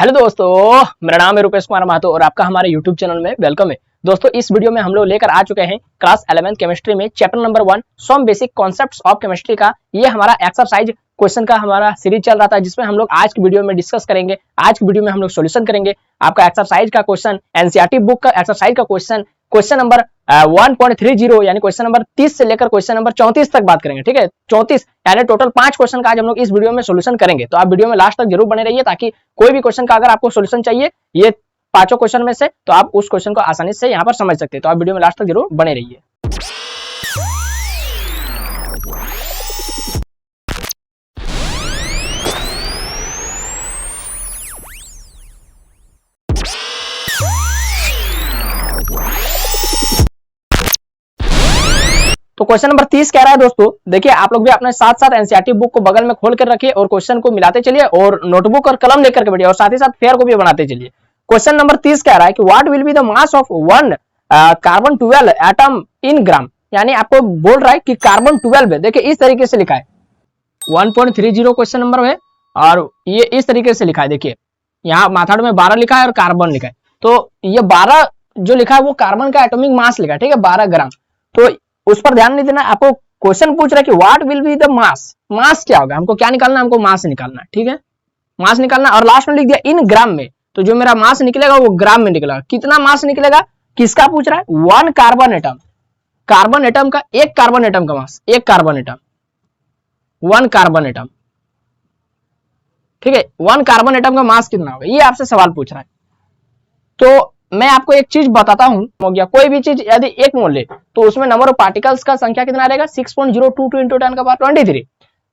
Hello दोस्तों, मेरा नाम है रुपेश कुमार महतो और आपका हमारे यूट्यूब चैनल में वेलकम है। दोस्तों, इस वीडियो में हम लोग लेकर आ चुके हैं क्लास 11th केमिस्ट्री में chapter number 1 some basic concepts of chemistry का ये हमारा एक्सरसाइज क्वेश्चन का हमारा सीरीज चल रहा था, जिसमें हम लोग आज की वीडियो में डिस्कस करेंगे। आज की वीडियो में हम लोग सॉल्यूशन करेंगे आपका एक्सरसाइज का क्वेश्चन, एनसीईआरटी बुक का एक्सरसाइज का क्वेश्चन नंबर 1.30 यानी क्वेश्चन नंबर 30 से लेकर क्वेश्चन नंबर 34 तक बात करेंगे। ठीक है, 34 यानी टोटल 5 क्वेश्चन का आज हम लोग इस वीडियो में सॉल्यूशन करेंगे। तो आप वीडियो में लास्ट तक जरूर बने रहिए, ताकि कोई भी क्वेश्चन का अगर आपको सॉल्यूशन चाहिए ये पांचों क्वेश्चन में से, तो आप उस क्वेश्चन को आसानी से यहाँ पर समझ सकते हैं। तो आप वीडियो में लास्ट तक जरूर बने रहिए। तो क्वेश्चन नंबर 30 कह रहा है दोस्तों, देखिए आप लोग भी अपने साथ साथ एनसीईआरटी बुक को बगल में खोल कर रखिए और क्वेश्चन को मिलाते चलिए और नोटबुक और कलम लेकर के बैठिए और साथ ही साथ फेयर को भी बनाते चलिए। क्वेश्चन नंबर 30 कह रहा है कि what will be the mass of one carbon 12 atom in gram. यानी आपको बोल रहा है कि कार्बन 12 है। देखिए इस तरीके से लिखा है, 1.30 क्वेश्चन नंबर है और ये इस तरीके से लिखा है। देखिए यहाँ मेथड में 12 लिखा है और कार्बन लिखा है, तो ये 12 जो लिखा है वो कार्बन का एटॉमिक मास लिखा है। ठीक है, 12 ग्राम। तो उस पर ध्यान नहीं देना। आपको क्वेश्चन पूछ रहा है कि what will be the mass. Mass क्या होगा, हमको क्या निकालना है, हमको मास निकालना है। ठीक है, मास निकालना और लास्ट में लिख दिया इन ग्राम में। तो जो मेरा मास निकलेगा वो ग्राम में निकलेगा। कितना मास निकलेगा, किसका पूछ रहा है, 1 कार्बन एटम। कार्बन एटम का, एक कार्बन एटम का मास, एक कार्बन एटम, 1 कार्बन एटम। ठीक है, 1 कार्बन एटम का मास कितना होगा, ये आपसे सवाल पूछ रहा है। तो मैं आपको एक चीज बताता हूं, हो गया कोई भी चीज यदि 1 मोल ले तो उसमें नंबर ऑफ पार्टिकल्स का संख्या कितना रहेगा, 6.022 into 10 का पावर 23।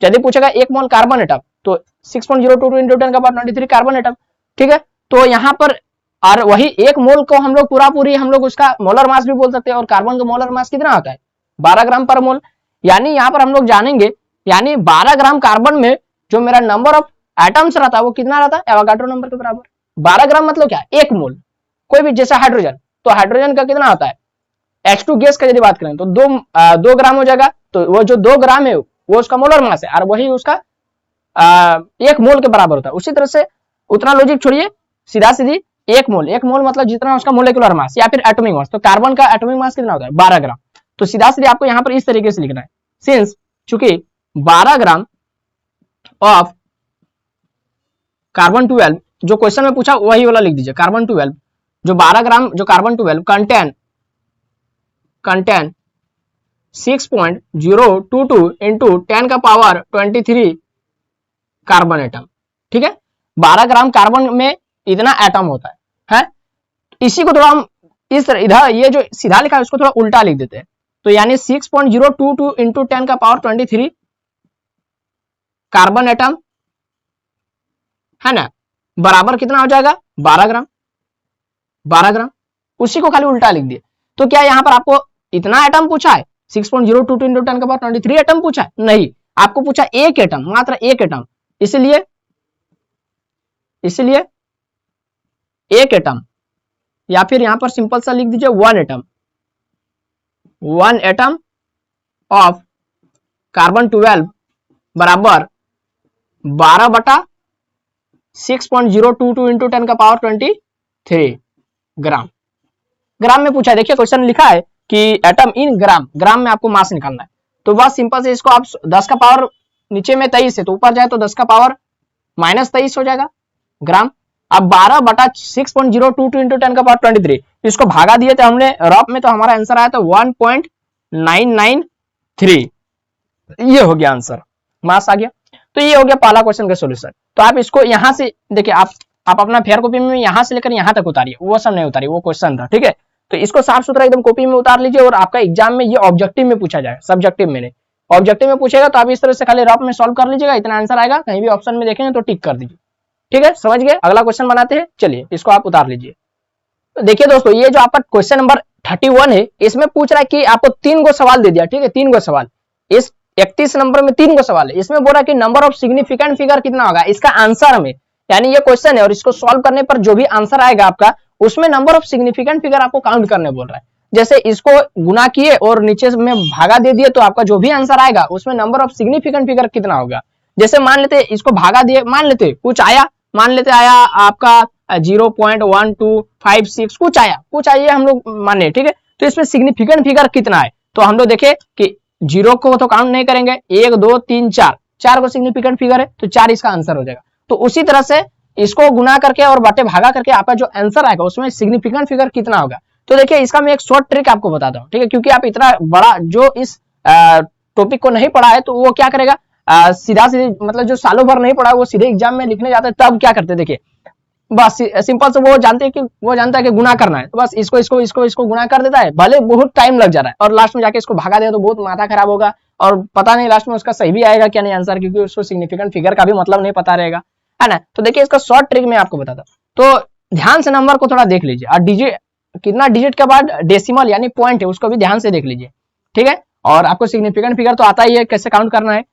यदि पूछेगा 1 मोल कार्बन एटम तो 6.022 into 10 का पावर 23 कार्बन एटम। ठीक है, तो यहाँ पर और वही 1 मोल को हम लोग पूरी हम लोग उसका मोलर मास भी बोल सकते हैं। और कार्बन का मोलर मास कितना होता है, 12 ग्राम पर मोल। यानी यहाँ पर हम लोग जानेंगे, यानी 12 ग्राम कार्बन में जो मेरा नंबर ऑफ एटम्स रहता है वो कितना रहता है, एवोगाड्रो नंबर के बराबर। 12 ग्राम मतलब क्या, 1 मोल। कोई भी जैसा हाइड्रोजन, तो हाइड्रोजन का कितना होता है, H2 गैस का यदि बात करें तो 2 ग्राम हो जाएगा। तो वो जो 2 ग्राम है वो उसका मोलर मास है और वही उसका 1 मोल के बराबर होता है। उसी तरह से उतना लॉजिक छोड़िए, सीधा सीधी 1 मोल मतलब जितना उसका मोलेकुलर मास या फिर एटॉमिक मास। तो कार्बन का एटॉमिक मास कितना होता है, 12 ग्राम। तो सीधा सीधी आपको यहाँ पर इस तरीके से लिखना है, सिंस चूंकि 12 ग्राम ऑफ कार्बन 12 जो क्वेश्चन में पूछा वही वाला लिख दीजिए। कार्बन 12 जो 12 ग्राम जो कार्बन 12 कंटेन 6.022 into 10 का पावर 23 कार्बन एटम। ठीक है, 12 ग्राम कार्बन में इतना एटम होता है। इसी को थोड़ा हम इस तरह इधर ये जो सीधा लिखा है उसको थोड़ा उल्टा लिख देते हैं। तो यानी 6.022 into 10 का पावर 23 कार्बन एटम है ना, बराबर कितना हो जाएगा, 12 ग्राम। 12 ग्राम, उसी को खाली उल्टा लिख दिए। तो क्या यहाँ पर आपको इतना एटम पूछा है, 6.022 into 10 का पावर 23 एटम पूछा है, नहीं, आपको पूछा एक एटम, मात्र एक एटम। इसलिए एक एटम, या फिर यहां पर सिंपल सा लिख दीजिए 1 एटम। 1 एटम ऑफ कार्बन 12 बराबर 12/6.022 into 10 का पावर 23 ग्राम। ग्राम में पूछा है। देखिए क्वेश्चन लिखा है कि एटम इन ग्राम, ग्राम में आपको मास निकालना है। तो बस सिंपल से इसको आप 10 का पावर नीचे में 23 है तो ऊपर जाए तो 10 का पावर -23 हो जाएगा ग्राम। अब 12/6.022 into 10 का पावर 23, इसको भागा दिए थे हमने रफ में, तो हमारा आंसर आया था 1.993। ये हो गया आंसर, मास आ गया। तो ये हो गया पहला क्वेश्चन का सोल्यूशन। तो आप इसको यहाँ से देखिए, आप अपना फेयर कॉपी में यहाँ से लेकर यहाँ तक उतारिए, वो सब नहीं उतारिए, वो क्वेश्चन था। ठीक है, तो इसको साफ सुथरा एकदम कॉपी में उतार लीजिए और आपका एग्जाम में ये ऑब्जेक्टिव में पूछा जाएगा, सब्जेक्टिव में नहीं। ऑब्जेक्टिव में पूछेगा तो आप इस तरह से खाली रफ में सॉल्व कर लीजिएगा, इतना आंसर आएगा। कहीं भी ऑप्शन में देखेंगे तो टिक कर दीजिए। ठीक है, समझ गए। अगला क्वेश्चन बनाते हैं, चलिए इसको आप उतार लीजिए। तो देखिए दोस्तों, ये जो आपका क्वेश्चन नंबर 31 है, इसमें पूछ रहा है कि आपको 3 गो सवाल दे दिया। ठीक है, 3 गो सवाल, इस 31 नंबर में 3 गो सवाल है। इसमें बोल रहा है कि नंबर ऑफ सिग्निफिकेंट फिगर कितना होगा इसका आंसर में। यानी ये क्वेश्चन है और इसको सॉल्व करने पर जो भी आंसर आएगा आपका, उसमें नंबर ऑफ सिग्निफिकेंट फिगर आपको काउंट करने बोल रहा है। जैसे इसको गुना किए और नीचे में भागा दे दिए तो आपका जो भी आंसर आएगा उसमें नंबर ऑफ सिग्निफिकेंट फिगर कितना होगा। जैसे मान लेते इसको भागा दिए, मान लेते कुछ आया मान लेते आया आपका 0.1256 कुछ आइए हम लोग माने, ठीक है। तो इसमें सिग्निफिकेंट फिगर कितना है, तो हम लोग देखे कि 0 को तो काउंट नहीं करेंगे, 1 2 3 4 को सिग्निफिकेंट फिगर है, तो 4 इसका आंसर हो जाएगा। तो उसी तरह से इसको गुना करके और बटे भागा करके आपका जो आंसर आएगा उसमें सिग्निफिकेंट फिगर कितना होगा। तो देखिए इसका मैं एक शॉर्ट ट्रिक आपको बताता हूँ, ठीक है, क्योंकि आप इतना बड़ा जो इस टॉपिक को नहीं पढ़ा है तो वो क्या करेगा, सीधा सीधे मतलब जो सालों भर नहीं पढ़ा वो सीधे एग्जाम में लिखने जाते हैं, तब क्या करते हैं देखिए, बस सिंपल से वो जानता है कि गुना करना है, तो बस इसको गुना कर देता है, भले बहुत टाइम लग जा रहा है और लास्ट में जाके इसको भागा दे तो बहुत माथा खराब होगा और पता नहीं लास्ट में उसका सही भी आएगा क्या नहीं आंसर, क्योंकि उसको सिग्निफिकेंट फिगर का भी मतलब नहीं पता रहेगा, है ना। तो देखिए इसका शॉर्ट ट्रिक मैं आपको बताता हूँ। तो ध्यान से नंबर को थोड़ा देख लीजिए और डिजिट कितना डिजिट के बाद डेसिमल यानी पॉइंट है उसको भी ध्यान से देख लीजिए, ठीक है। और आपको सिग्निफिकेंट फिगर तो आता ही है कैसे काउंट करना है।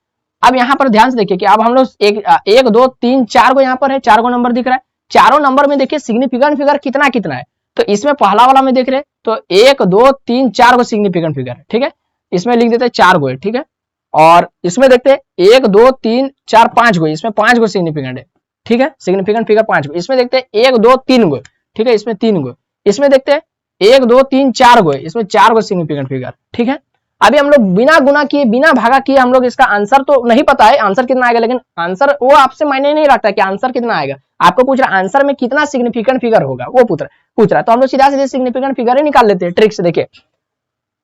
अब यहाँ पर ध्यान से देखिए कि अब हम लोग 1 2 3 4 को यहाँ पर है, 4 को नंबर दिख रहा है, चारों नंबर में देखिए सिग्निफिकेंट फिगर कितना कितना है। तो इसमें पहला वाला में देख रहे तो 1 2 3 4 को सिग्निफिकेंट फिगर है, ठीक है, इसमें लिख देते 4 को है, ठीक है। और इसमें देखते 1 2 3 4 5 को, इसमें 5 को सिग्निफिकेंट है, ठीक है, सिग्निफिकेंट फिगर 5 को। इसमें देखते 1 2 3 को, ठीक है, इसमें 3 को। इसमें देखते 1 2 3 4 को, इसमें 4 को सिग्निफिकेंट फिगर, ठीक है। अभी हम लोग बिना गुना किए बिना भागा किए हम लोग इसका आंसर तो नहीं पता है आंसर कितना आएगा, लेकिन आंसर वो आपसे मायने नहीं रखता कि आंसर कितना आएगा, आपको पूछ रहा आंसर में कितना सिग्निफिकेंट फिगर होगा वो पूछ रहा है। तो हम लोग सीधा सीधे सिग्निफिकेंट फिगर ही निकाल लेते हैं ट्रिक से। देखिए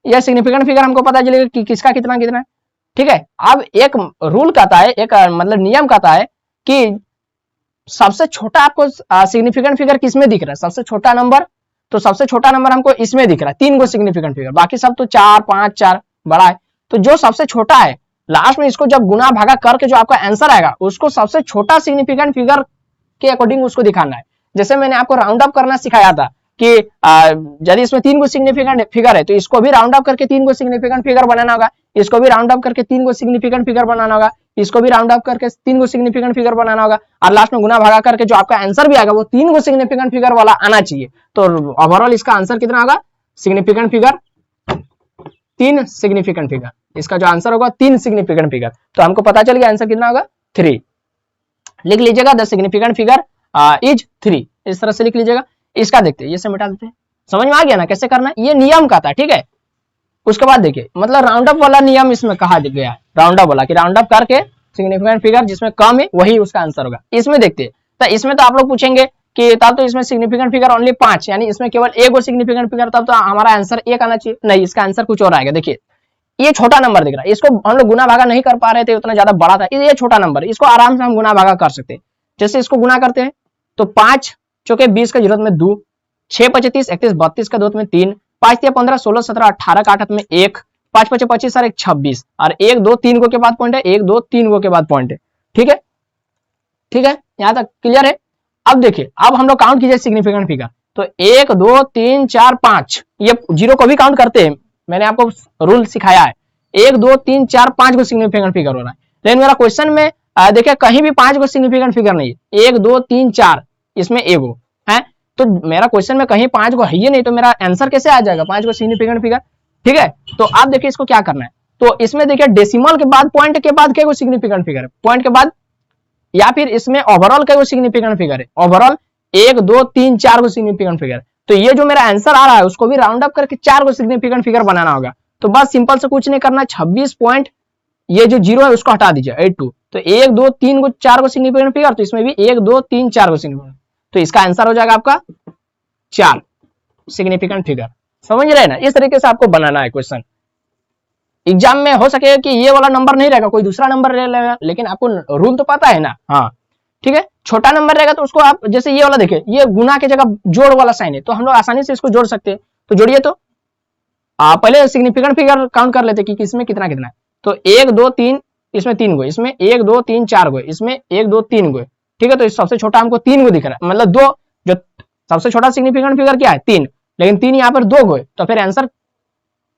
यह सिग्निफिकेंट फिगर हमको पता चलेगा कि किसका कितना कितना है, ठीक है। अब एक रूल कहता है, एक मतलब नियम कहता है कि सबसे छोटा आपको सिग्निफिकेंट फिगर किसमें दिख रहा है, सबसे छोटा नंबर, तो सबसे छोटा नंबर हमको इसमें दिख रहा है, 3 को सिग्निफिकेंट फिगर, बाकी सब तो 4 5 4 बड़ा है। तो जो सबसे छोटा है लास्ट में इसको जब गुना भागा करके जो आपका आंसर आएगा उसको सबसे छोटा सिग्निफिकेंट फिगर के अकॉर्डिंग उसको दिखाना है। जैसे मैंने आपको राउंड अप करना सिखाया था कि यदि इसमें 3 को सिग्निफिकेंट फिगर है तो इसको भी राउंड अप करके 3 को सिग्निफिकेंट फिगर बनाना होगा, इसको भी राउंड अप करके 3 को सिग्निफिकेंट फिगर बनाना होगा, इसको भी राउंड अप करके 3 को सिग्निफिकेंट फिगर बनाना होगा, और लास्ट में गुना भागा करके जो आपका आंसर भी आएगा वो 3 को सिग्निफिकेंट फिगर वाला आना चाहिए। तो ओवरऑल इसका आंसर कितना होगा, सिग्निफिकेंट फिगर 3 सिग्निफिकेंट फिगर, इसका जो आंसर होगा 3 सिग्निफिकेंट फिगर। तो हमको पता चल गया आंसर कितना होगा 3। लिख लीजिएगा द सिग्निफिकेंट फिगर इज 3, इस तरह से लिख लीजिएगा। इसका देखते हैं, ये से मिटा देते हैं, समझ में आ गया ना कैसे करना है, ये नियम का था, ठीक है। उसके बाद देखिए मतलब राउंड अप वाला नियम इसमें कहा गया है, राउंड अप वाला कि राउंड अप करके सिग्निफिकेंट फिगर जिसमें कम है वही उसका आंसर होगा। इसमें देखते हैं, तो इसमें तो आप लोग पूछेंगे कि तब तो इसमें सिग्निफिकेंट फिगर ओनली 5 यानी इसमें केवल 1 सिग्निफिकेंट फिगर, तब तो हमारा आंसर 1 आना चाहिए, नहीं इसका आंसर कुछ और आएगा। देखिए ये छोटा नंबर दिख रहा है, इसको हम लोग गुना भागा नहीं कर पा रहे थे, उतना ज्यादा बड़ा था, ये छोटा नंबर, इसको आराम से हम गुना भागा कर सकते हैं। जैसे इसको गुना करते हैं तो 5 चौके 20 का जरूरत में 2, 6 5 30 31 32 का 2 में 3, 5 3 15 16 17 18 का 8 में 1, 5 5 25 और 1 26, और 1 2 3 को के बाद पॉइंट है, 1 2 3 को के बाद पॉइंट है, ठीक है, ठीक है, यहां तक क्लियर है। अब देखिए अब हम लोग काउंट कीजिए सिग्निफिकेंट फिगर, तो 1 2 3 4 5, ये 0 को भी काउंट करते हैं, मैंने आपको रूल सिखाया है, 1 2 3 4 5 को सिग्निफिकेंट फिगर हो रहा है। लेकिन मेरा क्वेश्चन में देखिए कहीं भी 5 को सिग्निफिकेंट फिगर नहीं है, 1 2 3 4 इसमें एगो है, तो मेरा क्वेश्चन में कहीं 5 को है ही नहीं, तो मेरा आंसर कैसे आ जाएगा 5 को सिग्निफिकेंट फिगर, ठीक है। तो आप देखिए इसको क्या करना है, तो इसमें देखिए डेसिमल के बाद पॉइंट के बाद क्या सिग्निफिकेंट फिगर है, पॉइंट के बाद, या फिर इसमें ओवरऑल क्या सिग्निफिकेंट फिगर है, ओवरऑल 1 2 3 4 को सिग्निफिकेंट फिगर। तो ये जो मेरा आंसर आ रहा है उसको भी राउंड अप करके 4 को सिग्निफिकेंट फिगर बनाना होगा। तो बस सिंपल से कुछ नहीं करना, 26 पॉइंट ये जो 0 है उसको हटा दीजिए 82, तो 1 2 3 को 4 को सिग्निफिकेंट फिगर, तो इसमें भी 1 2 3 4 को सिग्निफिकेंट, तो इसका आंसर हो जाएगा आपका 4 सिग्निफिकेंट फिगर। समझ रहे हैं ना, इस तरीके से आपको बनाना है क्वेश्चन। एग्जाम में हो सके कि ये वाला नंबर नहीं रहेगा, कोई दूसरा नंबर ले लेगा, लेकिन आपको रूल तो पता है ना, हाँ ठीक है। छोटा नंबर रहेगा तो उसको आप जैसे ये वाला देखिए, ये गुना की जगह जोड़ वाला साइन है, तो हम लोग आसानी से इसको जोड़ सकते हैं। तो जोड़िए, तो पहले सिग्निफिकेंट फिगर काउंट कर लेते कि इसमें कितना कितना है। तो 1 2 3 इसमें 3 गो, इसमें 1 2 3 4 गो, इसमें 1 2 3 गो, ठीक है। तो सबसे छोटा हमको 3 गो दिख रहा है, मतलब 2, जो सबसे छोटा सिग्निफिकेंट फिगर क्या है 3, लेकिन 3 यहाँ पर 2 गो है, तो फिर आंसर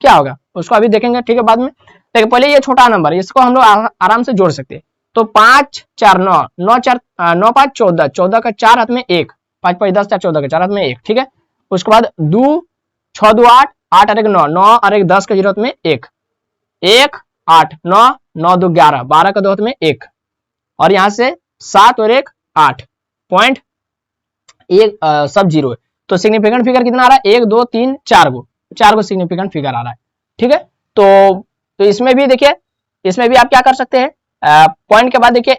क्या होगा उसको अभी देखेंगे, ठीक है, बाद में। लेकिन पहले ये छोटा नंबर है, इसको हम लोग आराम से जोड़ सकते हैं। तो 5 4 9 9 4 9 5 14, 14 का 4 हाथ में 1, 5 5 10 4 14 का 4 हाथ में 1, ठीक है। उसके बाद 2 6 2 8 8 और 1 9 9 और 1 10 का जरूरत में 1 1 8 9 9 2 11 12 का 2 हाथ में 1, और यहाँ से 7 और 1 8 पॉइंट एक सब जीरो है, तो सिग्निफिकेंट फिगर कितना आ रहा है, 1 2 3 4 गो सिग्निफिकेंट फिगर आ रहा है। ठीक है, तो इसमें भी देखिए, इसमें भी आप क्या कर सकते हैं, पॉइंट के बाद देखिए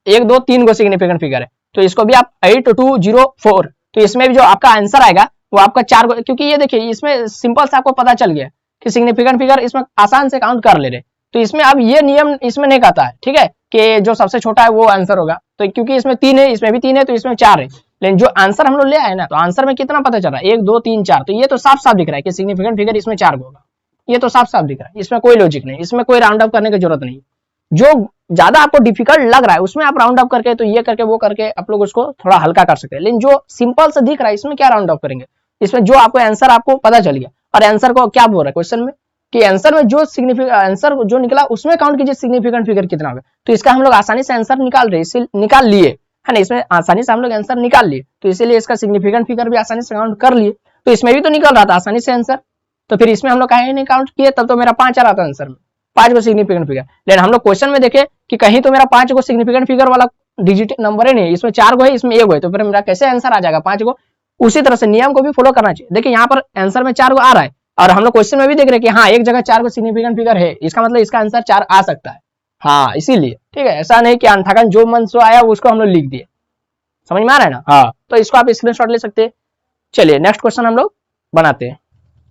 1 2 3 गो सिग्निफिकेंट फिगर है, तो इसको भी आप 8204, तो इसमें भी जो आपका आंसर आएगा वो आपका 4 गो, क्योंकि ये देखिए इसमें सिंपल से आपको पता चल गया कि सिग्निफिकेंट फिगर इसमें आसान से काउंट कर ले रहे, तो इसमें अब ये नियम इसमें नहीं कहता है, ठीक है, कि जो सबसे छोटा है वो आंसर होगा, तो क्योंकि इसमें 3 है, इसमें भी 3 है, तो इसमें 4 है, लेकिन जो आंसर हम लोग ले आए ना, तो आंसर में कितना पता चल रहा है, 1 2 3 4, तो ये तो साफ साफ दिख रहा है कि सिग्निफिकेंट फिगर इसमें 4 होगा, ये तो साफ साफ दिख रहा है, इसमें कोई लॉजिक नहीं, इसमें कोई राउंड अप करने की जरूरत नहीं। जो ज्यादा आपको डिफिकल्ट लग रहा है उसमें आप राउंड अप करके, तो ये करके वो करके आप लोग उसको थोड़ा हल्का कर सकते हैं, लेकिन जो सिंपल से दिख रहा है इसमें क्या राउंड अप करेंगे, इसमें जो आपको आंसर आपको पता चल गया, और आंसर को क्या बोल रहा है क्वेश्चन में कि आंसर में जो सिग्निफिकेंट आंसर जो निकला उसमें काउंट कीजिए सिग्निफिकेंट फिगर कितना होगा, तो इसका हम लोग आसानी से आंसर निकाल रहे, इसे निकाल लिए है ना, इसमें आसानी से हम लोग आंसर निकाल लिए, तो इसीलिए इसका सिग्निफिकेंट फिगर भी आसानी से काउंट कर लिए, तो इसमें भी तो निकल रहा था आसानी से आंसर, तो फिर इसमें हम लोग कहीं नहीं काउंट किए, तब तो मेरा 5 आ रहा था आंसर में, 5 गो सिग्निफिकेंट फिगर, लेकिन हम लोग क्वेश्चन में देखे कि कहीं तो मेरा 5 गो सिग्निफिकेंट फिगर वाला डिजिट नंबर ही नहीं, इसमें 4 गो है, इसमें 1 गो है, तो फिर मेरा कैसे आंसर आ जाएगा 5 गो। उसी तरह से नियम को भी फॉलो करना चाहिए। देखिए यहाँ पर आंसर में 4 गो आ रहा है, और हम लोग क्वेश्चन में भी देख रहे हैं कि हाँ एक जगह 4 गो सिग्निफिकेंट फिगर है, इसका मतलब इसका आंसर 4 आ सकता है, हाँ इसीलिए, ठीक है, ऐसा नहीं कि अंठागन जो मन से आया उसको हम लोग लिख दिए, समझ में आ रहा है ना, हाँ, तो इसको आप स्क्रीनशॉट ले सकते हैं। चलिए नेक्स्ट क्वेश्चन हम लोग बनाते हैं।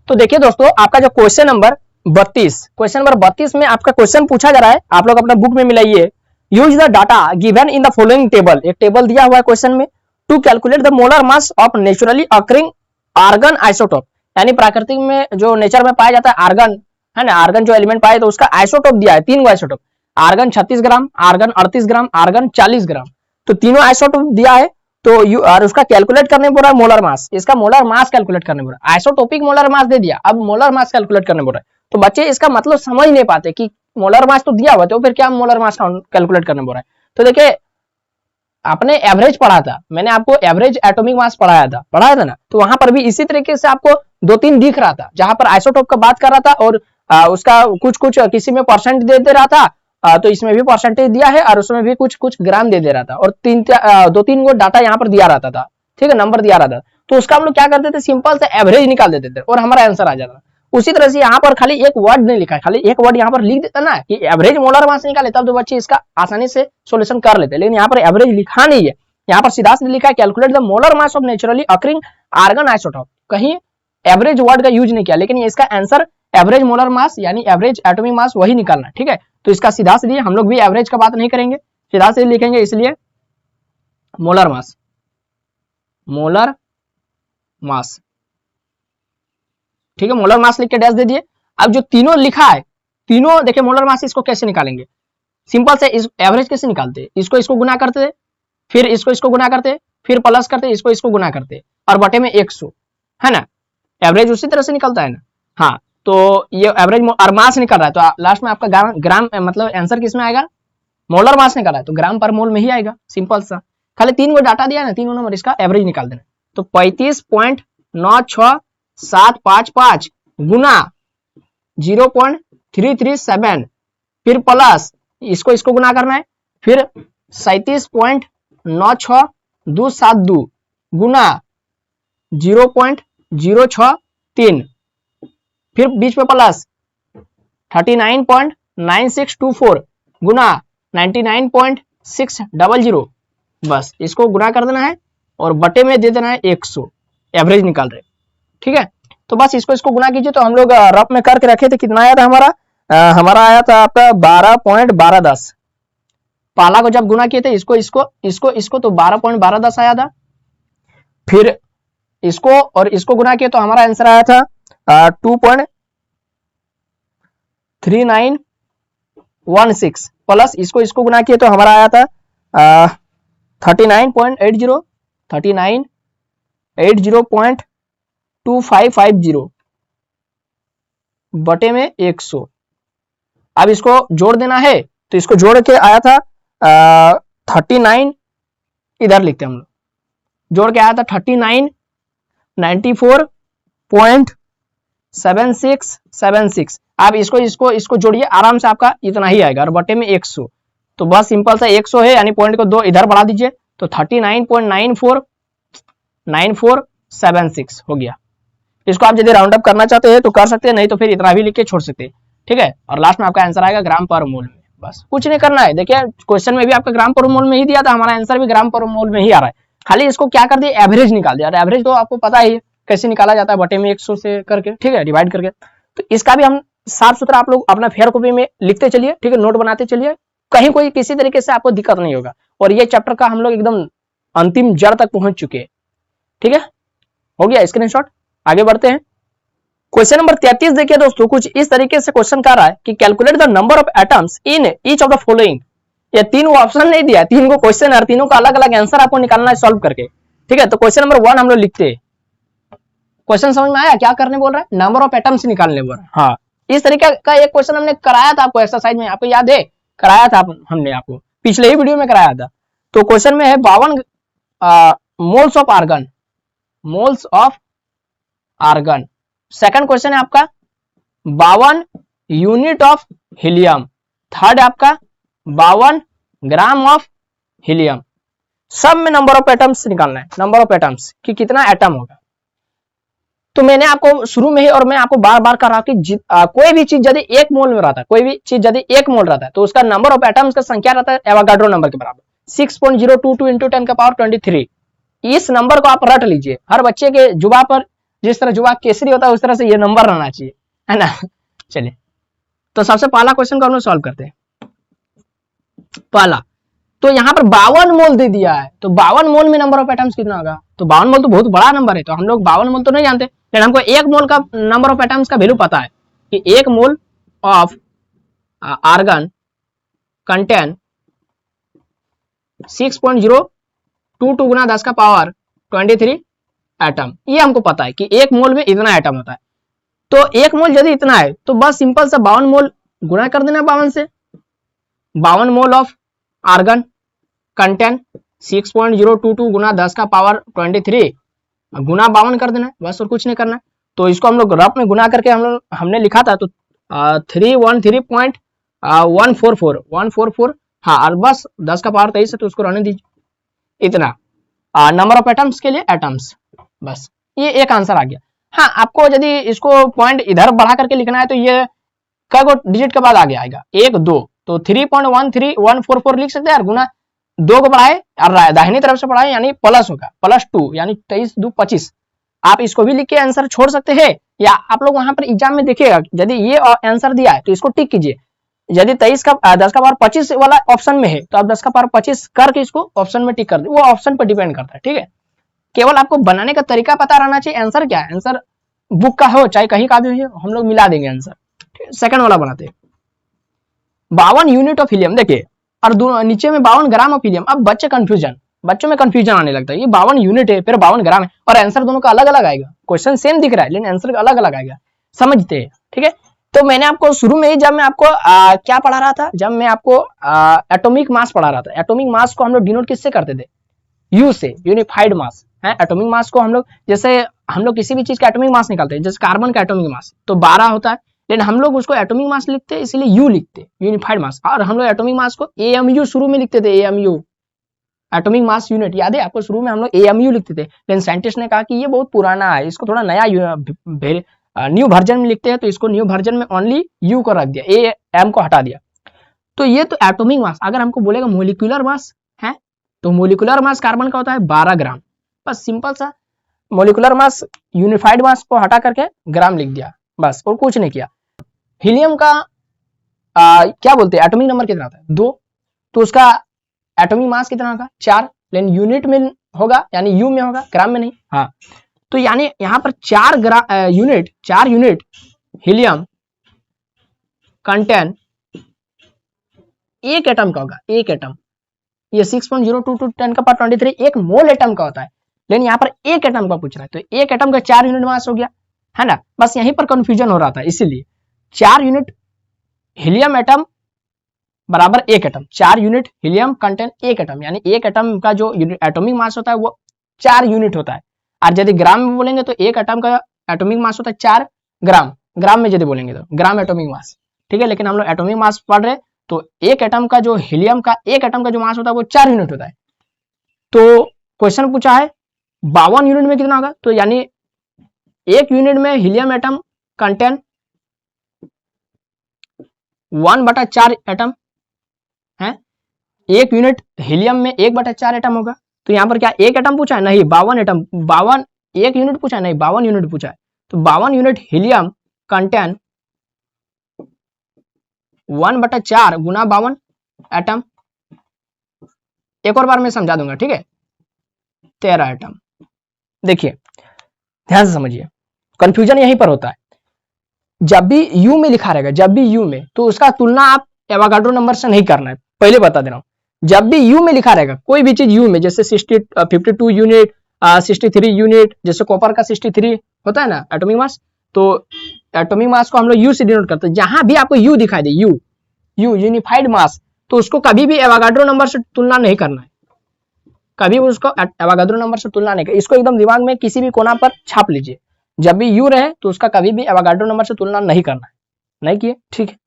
तो देखिए दोस्तों, आपका जो क्वेश्चन नंबर 32 में आपका क्वेश्चन पूछा जा रहा है, आप लोग अपना बुक में मिलाइए, use the data given in the following table, एक टेबल दिया हुआ है क्वेश्चन में, to calculate the molar mass of naturally occurring argon isotope, यानी प्राकृतिक में जो नेचर में पाया जाता है आर्गन, है ना, आर्गन जो एलिमेंट पाए, तो उसका आइसोटोप दिया है, 3 गो आइसोटोप, आर्गन 36 ग्राम, आर्गन 38 ग्राम, आर्गन 40 ग्राम, तो तीनों आइसोटोप दिया है, तो और उसका कैलकुलेट करने बोल रहा है मोलर मास, इसका मोलर मास कैलकुलेट करने बोल रहा है, आइसोटोपिक मोलर मास दे दिया, अब मोलर मास कैलकुलेट करने बोल रहा है, तो बच्चे इसका मतलब समझ नहीं पाते कि मोलर मास तो दिया हुआ, तो फिर क्या मोलर मास कैलकुलेट करने बोल रहा है। तो देखिए आपने एवरेज पढ़ा था, मैंने आपको एवरेज एटॉमिक मास पढ़ाया था ना, तो वहां पर भी इसी तरीके से आपको 2-3 दिख रहा था, जहां पर आइसोटोप का बात कर रहा था, और उसका कुछ किसी में परसेंट दे रहा था, तो इसमें भी परसेंटेज दिया है, और उसमें भी कुछ ग्राम दे रहा था, और 2-3 गो डाटा यहाँ पर दिया रहता था, ठीक है, नंबर दिया रहता था, तो उसका हम लोग क्या करते थे, सिंपल से एवरेज निकाल देते थे और हमारा आंसर आ जाता। उसी तरह से यहाँ पर खाली एक वर्ड नहीं लिखा है, खाली एक वर्ड यहाँ पर लिख देता ना कि एवरेज मोलर मास निकाले, तब तो बच्चे इसका आसानी से सॉल्यूशन कर लेते, लेकिन यहाँ पर एवरेज लिखा नहीं है, यहाँ पर सीधा सीधा लिखा है calculate the molar mass of naturally occurring argon isotope, कहीं एवरेज वर्ड का यूज नहीं किया, लेकिन इसका आंसर एवरेज मोलर मास यानी एवरेज एटॉमिक मास वही निकालना, ठीक है, तो इसका सीधा सीधी हम लोग भी एवरेज का बात नहीं करेंगे, सीधा सीधी लिखेंगे, इसलिए मोलर मास, मोलर मास, ठीक है, मोलर मास लिख के डैश दे दिए। अब जो तीनों लिखा है, तीनों देखिए मोलर मास, इसको कैसे निकालेंगे, सिंपल से इस एवरेज कैसे निकालते हैं, इसको गुना करते, फिर इसको गुना करते, फिर प्लस करते, इसको गुना करते, और बटे में 100, है ना, एवरेज उसी तरह से निकलता है ना, हाँ, तो ये एवरेज और मास निकल रहा है, तो लास्ट में आपका ग्राम मतलब आंसर किस में आएगा, मोलर मास निकल रहा है तो ग्राम पर मोल में ही आएगा, सिंपल सा, खाली 3 गो डाटा दिया ना, तीनों नंबर, इसका एवरेज निकाल देना, तो 35.96755 गुना 0.337, फिर प्लस इसको गुना करना है, फिर 37.96272 गुना 0.063, फिर बीच में प्लस 39.9624 गुना 99.600, बस इसको गुना कर देना है और बटे में दे देना है 100, एवरेज निकाल रहे, ठीक है, तो बस इसको गुना कीजिए। तो हम लोग रफ में करके रखे थे, कितना आया था हमारा आया था आपका 12.1210, पहला को जब गुना किए थे इसको तो 12.1210 आया था, फिर इसको और इसको गुना किए तो हमारा आंसर आया था 2.3916, प्लस इसको गुना किए तो हमारा आया था 3980.2550 बटे में 100। अब इसको जोड़ देना है, तो इसको जोड़ के आया था 39, इधर लिखते हैं हम लोग, जोड़ के आया था 3994.7676। अब इसको जोड़िए, आराम से आपका इतना ही आएगा, और बटे में 100, तो बस सिंपल सा 100 है, यानी पॉइंट को 2 इधर बढ़ा दीजिए, तो 39.9496 हो गया। इसको आप यदि राउंड अप करना चाहते हैं तो कर सकते हैं, नहीं तो फिर इतना भी लिख के छोड़ सकते हैं, ठीक है। और लास्ट में आपका आंसर आएगा ग्राम पर मोल में, बस कुछ नहीं करना है। देखिए क्वेश्चन में भी आपका ग्राम पर मोल में ही दिया था, हमारा आंसर भी ग्राम पर मोल में ही आ रहा है, खाली इसको क्या कर दिया, एवरेज निकाल दिया। एवरेज तो आपको पता ही है कैसे निकाला जाता है, बटे में 100 से करके, ठीक है, डिवाइड करके। तो इसका भी हम साफ सुथरा आप लोग अपना फेयर कॉपी में लिखते चलिए, ठीक है, नोट बनाते चलिए, कहीं कोई किसी तरीके से आपको दिक्कत नहीं होगा। और ये चैप्टर का हम लोग एकदम अंतिम जड़ तक पहुंच चुके हैं, ठीक है, हो गया स्क्रीनशॉट। आगे बढ़ते हैं। क्वेश्चन नंबर 33 देखिए दोस्तों, कुछ इस तरीके से क्वेश्चन कर रहा है कि calculate the number of atoms in each of the following. ये तीन ऑप्शन नहीं दिया, तीन को क्वेश्चन है, तीनों का अलग अलग आंसर आपको निकालना है सॉल्व करके, ठीक है। तो क्वेश्चन नंबर 1 हम लोग लिखते हैं। क्वेश्चन समझ में आया क्या करने बोल रहा है, नंबर ऑफ एटम्स निकालने बोल रहा है। हाँ, इस तरीके का एक क्वेश्चन हमने कराया था आपको एक्सरसाइज में, आपको याद है, कराया था हमने आपको पिछले ही वीडियो में कराया था। तो क्वेश्चन में है 52 moles of argon, moles of argon. Second question है आपका 52 यूनिट ऑफ हीलियम। थर्ड है आपका 52 ग्राम ऑफ हीलियम। सब में नंबर ऑफ एटम्स निकालना है, नंबर ऑफ एटम्स कि कितना एटम होगा। तो मैंने आपको शुरू में ही और मैं आपको बार बार कर रहा हूं कि कोई भी चीज यदि 1 मोल में रहता है, कोई भी चीज यदि 1 मोल रहता है तो उसका नंबर ऑफ एटम्स का संख्या रहता है एवोगाड्रो नंबर के बराबर 6.022 इंटू 10 का पावर 23। इस नंबर को आप रट लीजिए, हर बच्चे के जुबा पर जिस तरह जुबा केसरी होता है उस तरह से ये नंबर रहना चाहिए, है ना। चलिए तो सबसे पहला क्वेश्चन को हम लोग सॉल्व करते हैं। पहला तो यहाँ पर 52 मोल दे दिया है, तो 52 मोल में नंबर ऑफ एटम्स कितना होगा, तो 52 मोल तो बहुत बड़ा नंबर है, तो हम लोग 52 मोल तो नहीं जानते, लेकिन हमको 1 मोल का नंबर ऑफ एटम्स का वैल्यू पता है कि 1 मोल ऑफ आर्गन कंटेन 6.022 गुना 10 का पावर 23 एटम। ये हमको पता है कि 1 मोल में इतना एटम होता है। तो 1 मोल यदि इतना है तो बस सिंपल सा 52 मोल गुना कर देना 52 से। 52 मोल ऑफ आर्गन कंटेन 6.022 गुना 10 का पावर 23 गुना 52 कर देना है, बस और कुछ नहीं करना है। तो इसको हम लोग रफ में गुना करके हमने लिखा था, तो 313.144 हाँ, और बस 10 का पावर 23 है तो उसको रहने दीजिए। इतना नंबर ऑफ एटम्स के लिए एटम्स, बस ये एक आंसर आ गया। हाँ, आपको यदि इसको पॉइंट इधर बढ़ा करके लिखना है तो ये कई डिजिट के बाद आगे आएगा, 1 2, तो 3.13144 लिख सकते हैं, और गुना 2 को बढ़ाए और दाहिनी तरफ से बढ़ाए यानी प्लस होगा, +2 यानी 23 2 25। आप इसको भी लिख के आंसर छोड़ सकते हैं, या आप लोग वहां पर एग्जाम में देखिएगा यदि ये आंसर दिया है तो इसको टिक कीजिए। यदि 10 का पावर 25 वाला ऑप्शन में है तो आप 10 का पावर 25 करके इसको ऑप्शन में टिक कर दे, वो ऑप्शन पर डिपेंड करता है, ठीक है। केवल आपको बनाने का तरीका पता रहना चाहिए। आंसर क्या है, आंसर बुक का हो चाहे कहीं का भी हो, हम लोग मिला देंगे आंसर। सेकंड वाला बनाते हैं 52 यूनिट ऑफ हीलियम, देखिए, और नीचे में 52 ग्राम ऑफ हीलियम। अब बच्चों में कंफ्यूजन आने लगता है, ये 52 यूनिट है फिर 52 ग्राम है, और आंसर दोनों का अलग अलग आएगा। क्वेश्चन सेम दिख रहा है लेकिन आंसर अलग अलग आएगा, समझते हैं, ठीक है। तो मैंने आपको शुरू में ही जब मैं आपको क्या पढ़ा रहा था, जब मैं आपको एटॉमिक मास पढ़ा रहा था, एटॉमिक मास को हम लोग डिनोट किससे करते थे, यू से, यूनिफाइड मास है। एटॉमिक मास को हम लोग, जैसे हम लोग किसी भी चीज का एटॉमिक मास निकालते हैं, जैसे कार्बन का एटॉमिक मास तो 12 होता है, लेकिन हम लोग उसको एटॉमिक मास लिखते हैं इसलिए यू लिखते हैं, यूनिफाइड मास। और हम लोग एटॉमिक मास को एएमयू शुरू में लिखते थे, एएमयू एटॉमिक मास यूनिट, याद है आपको, शुरू में हम लोग एएमयू लिखते थे, लेकिन साइंटिस्ट ने कहा कि ये बहुत पुराना है, इसको थोड़ा नया न्यू वर्जन में लिखते हैं, तो इसको न्यू वर्जन में ओनली यू को रख दिया, ए एम को हटा दिया। तो ये तो एटॉमिक मास। अगर हमको बोलेगा मोलिकुलर मास है, तो मोलिकुलर मास कार्बन का होता है 12 ग्राम, बस सिंपल सा मोलिकुलर मास यूनिफाइड मास को हटा करके ग्राम लिख दिया, बस और कुछ नहीं किया। हीलियम का क्या बोलते हैं, एटॉमिक नंबर कितना होता है 2, तो उसका एटॉमिक मास कितना होगा 4, लेकिन यूनिट में होगा यानी यू में होगा, ग्राम में नहीं। हाँ, तो यानी यहाँ पर 4 यूनिट हीलियम कंटेन 1 एटम का होगा, 1 एटम। ये 6.022 10 का पावर 23 1 मोल एटम का होता है, लेकिन यहाँ पर 1 एटम का पूछ रहा है, तो 1 एटम का 4 यूनिट मास हो गया, है ना। बस यहीं पर कंफ्यूजन हो रहा था, इसीलिए 4 यूनिट हीलियम एटम बराबर 1 atom, 4 unit helium contain 1 atom, यानी 1 एटम का जो एटॉमिक मास होता है वो 4 यूनिट होता है। और यदि ग्राम में बोलेंगे तो 1 एटम का एटॉमिक मास होता है 4 ग्राम, ग्राम में यदि बोलेंगे तो ग्राम एटॉमिक मास, ठीक है। लेकिन हम लोग एटॉमिक मास पढ़ रहे, तो 1 एटम का जो हीलियम का 1 एटम का जो मास होता है वो 4 यूनिट होता है। तो क्वेश्चन पूछा है 52 यूनिट में कितना होगा, तो यानी 1 यूनिट में हीलियम एटम कंटेन 1/4 एटम है। 1 यूनिट हीलियम में 1/4 एटम होगा। तो यहाँ पर क्या एक एटम पूछा है, नहीं 52 एटम, 52 1 यूनिट पूछा है, नहीं 52 यूनिट पूछा है। तो 52 यूनिट हीलियम कंटेन 1/4 गुना 52 एटम। एक और बार मैं समझा दूंगा, ठीक है। 13 एटम। देखिए ध्यान से समझिए, कंफ्यूजन यहीं पर होता है। जब भी यू में लिखा रहेगा, जब भी यू में, तो उसका तुलना आप एवोगाड्रो नंबर से नहीं करना है, पहले बता दे रहा हूं। जब भी यू में लिखा रहेगा, कोई भी चीज यू में, जैसे 52 यूनिट, 63 यूनिट, जैसे कॉपर का 63 होता है ना एटॉमिक मास, तो एटॉमिक मास को हम लोग यू से डिनोट करते हैं। जहां भी आपको यू दिखाई दे, यू यूनिफाइड मास, तो उसको कभी भी एवोगाड्रो नंबर से तुलना नहीं करना है, कभी भी उसको एवोगाड्रो नंबर से तुलना नहीं करना। इसको एकदम दिमाग में किसी भी कोना पर छाप लीजिए, जब भी यू रहे तो उसका कभी भी एवोगाड्रो नंबर से तुलना नहीं करना है। नहीं किए, ठीक है।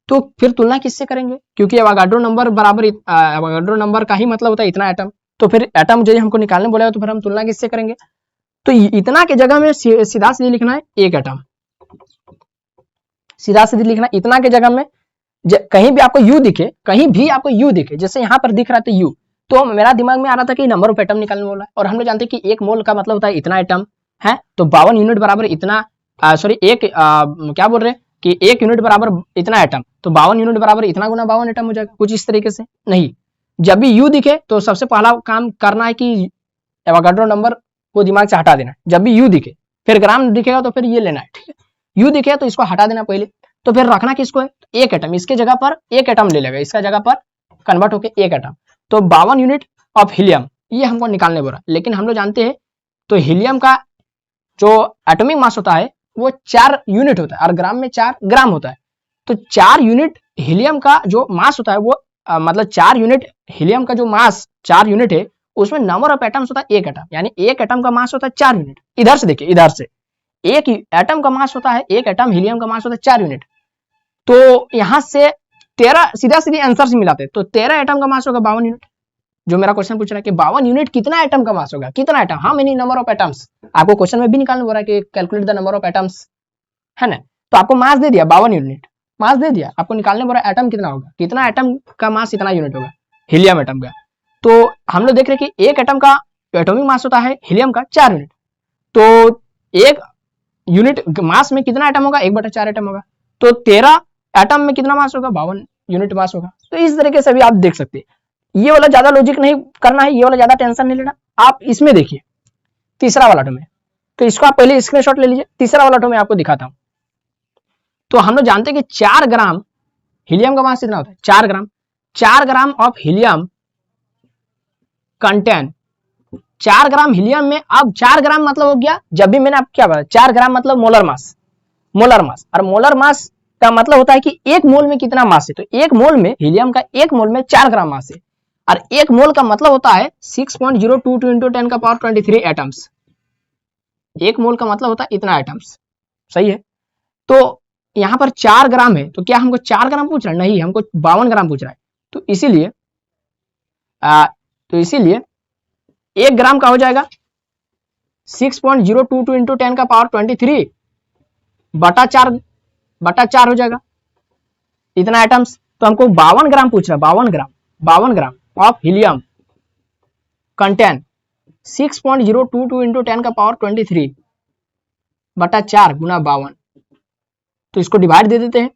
तो फिर तुलना किससे करेंगे, क्योंकि एवोगाड्रो नंबर बराबर एवोगाड्रो नंबर का ही मतलब होता है इतना एटम। तो फिर एटम जो हमको निकालने बोलेगा, तो फिर हम तुलना किससे करेंगे। तो इतना के जगह में सीधा सीधी लिखना है एक एटम, सीधा सीधी लिखना इतना के जगह में। कहीं भी आपको यू दिखे, कहीं भी आपको यू दिखे, जैसे यहाँ पर दिख रहा था यू, तो मेरा दिमाग में आ रहा था कि नंबर ऑफ एटम निकालने वाला है। और हम लोग जानते हैं कि 1 मोल का मतलब होता है इतना एटम है। तो 52 यूनिट बराबर इतना, सॉरी क्या बोल रहे हैं कि 1 यूनिट बराबर इतना एटम, तो 52 यूनिट बराबर इतना गुना 52 एटम हो जाएगा, कुछ इस तरीके से। नहीं, जब भी यू दिखे तो सबसे पहला काम करना है कि एवोगाड्रो नंबर को दिमाग से हटा देना। जब भी यू दिखे, फिर ग्राम दिखेगा तो फिर ये लेना है, ठीक है। यू दिखे तो इसको हटा देना पहले, तो फिर रखना किसको है, एक एटम, इसके जगह पर एक एटम ले लेगा, इसका जगह पर कन्वर्ट होकर एक एटम। तो 52 यूनिट ऑफ हीलियम ये हमको निकालने बोला। लेकिन हम लोग जानते हैं तो हीलियम का जो एटॉमिक मास होता है वो 4 यूनिट होता है, और ग्राम में 4 ग्राम होता है। तो 4 यूनिट हीलियम का जो मास होता है वो मतलब 4 यूनिट हीलियम का जो मास 4 यूनिट है, उसमें नंबर ऑफ एटम्स होता है एक एटम, यानी एक एटम का मास होता है 4 यूनिट। इधर से देखिए, इधर से एक एटम का मास होता है, एक एटम हीलियम का मास होता है 4 यूनिट। तो यहां से 13 सीधा सीधी आंसर से मिलाते हैं, तो 13 एटम का मास होगा 52 यूनिट। जो मेरा क्वेश्चन पूछ रहा है कि 52 यूनिट कितना एटम का मास होगा, कितना atom, how many number of atoms. आपको क्वेश्चन में भी निकालना हो रहा है कि calculate the number of atoms, है ना। तो आपको मास दे दिया 52 यूनिट, मास दे दिया, आपको निकालने बोला एटम कितना होगा, कितना एटम का मास इतना यूनिट होगा हीलियम एटम का। तो हम लोग देख रहे हैं कि एक एटम का एटॉमिक मास होता है हीलियम का 4 यूनिट, तो एक यूनिट मास में कितना एटम होगा, 1/4 एटम होगा। तो 13 एटम में कितना मास होगा, 52 यूनिट मास होगा। तो इस तरीके से भी आप देख सकते हैं। ये वाला ज्यादा लॉजिक नहीं करना है, ये वाला ज्यादा टेंशन नहीं लेना। आप इसमें देखिए तीसरा वाला अटोम है, तो इसको आप पहले स्क्रीनशॉट ले लीजिए। तीसरा वाला अटोम मैं आपको दिखाता हूं। तो हम लोग जानते हैं कि 4 ग्राम हीलियम का मास कितना होता है, 4 ग्राम। 4 gram of helium contain, 4 gram helium में, अब 4 ग्राम मतलब हो गया, जब भी मैंने आपको क्या बताया 4 ग्राम मतलब मोलर मास, मोलर मास। और मोलर मास का मतलब होता है कि एक मोल में कितना मास है। तो एक मोल में हीलियम का एक मोल में 4 ग्राम मास है, और एक मोल का मतलब होता है 6.022 into 10 का पावर 23 एटम्स। एक मोल का मतलब होता है इतना एटम्स, सही है। तो यहां पर 4 ग्राम है, तो क्या हमको 4 ग्राम पूछ रहा है, नहीं, हमको 52 ग्राम पूछ रहा है। तो इसीलिए 1 ग्राम का हो जाएगा 6.022 into 10 का पावर 23 बटा 4 हो जाएगा इतना एटम्स। तो हमको 52 ग्राम पूछ रहा है, 52 gram of helium contain 6.022 into 10 का पावर 23 बटा 4 गुना 52। तो इसको डिवाइड दे देते हैं,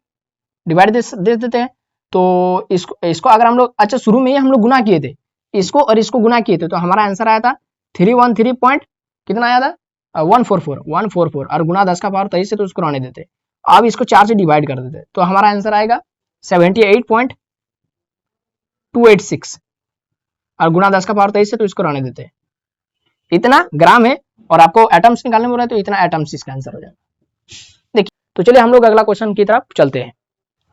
डिवाइड दे देते हैं। तो इसको अगर हम लोग, अच्छा शुरू में ही हम लोग गुना किए थे, इसको और इसको गुना किए थे, तो हमारा आंसर आया था 313 पॉइंट कितना आया था 144 और गुना 10 का पावर 23 से, तो उसको रहने देते। अब इसको 4 से डिवाइड कर देते, तो हमारा आंसर आएगा 78.286 और गुना 10 का पावर 23 से, तो इसको रहने देते। इतना ग्राम है और आपको एटम्स निकालने में रहा है, तो इतना एटम्स इसका आंसर हो जाएगा। देखिए, तो चलिए हम लोग अगला क्वेश्चन की तरफ चलते हैं।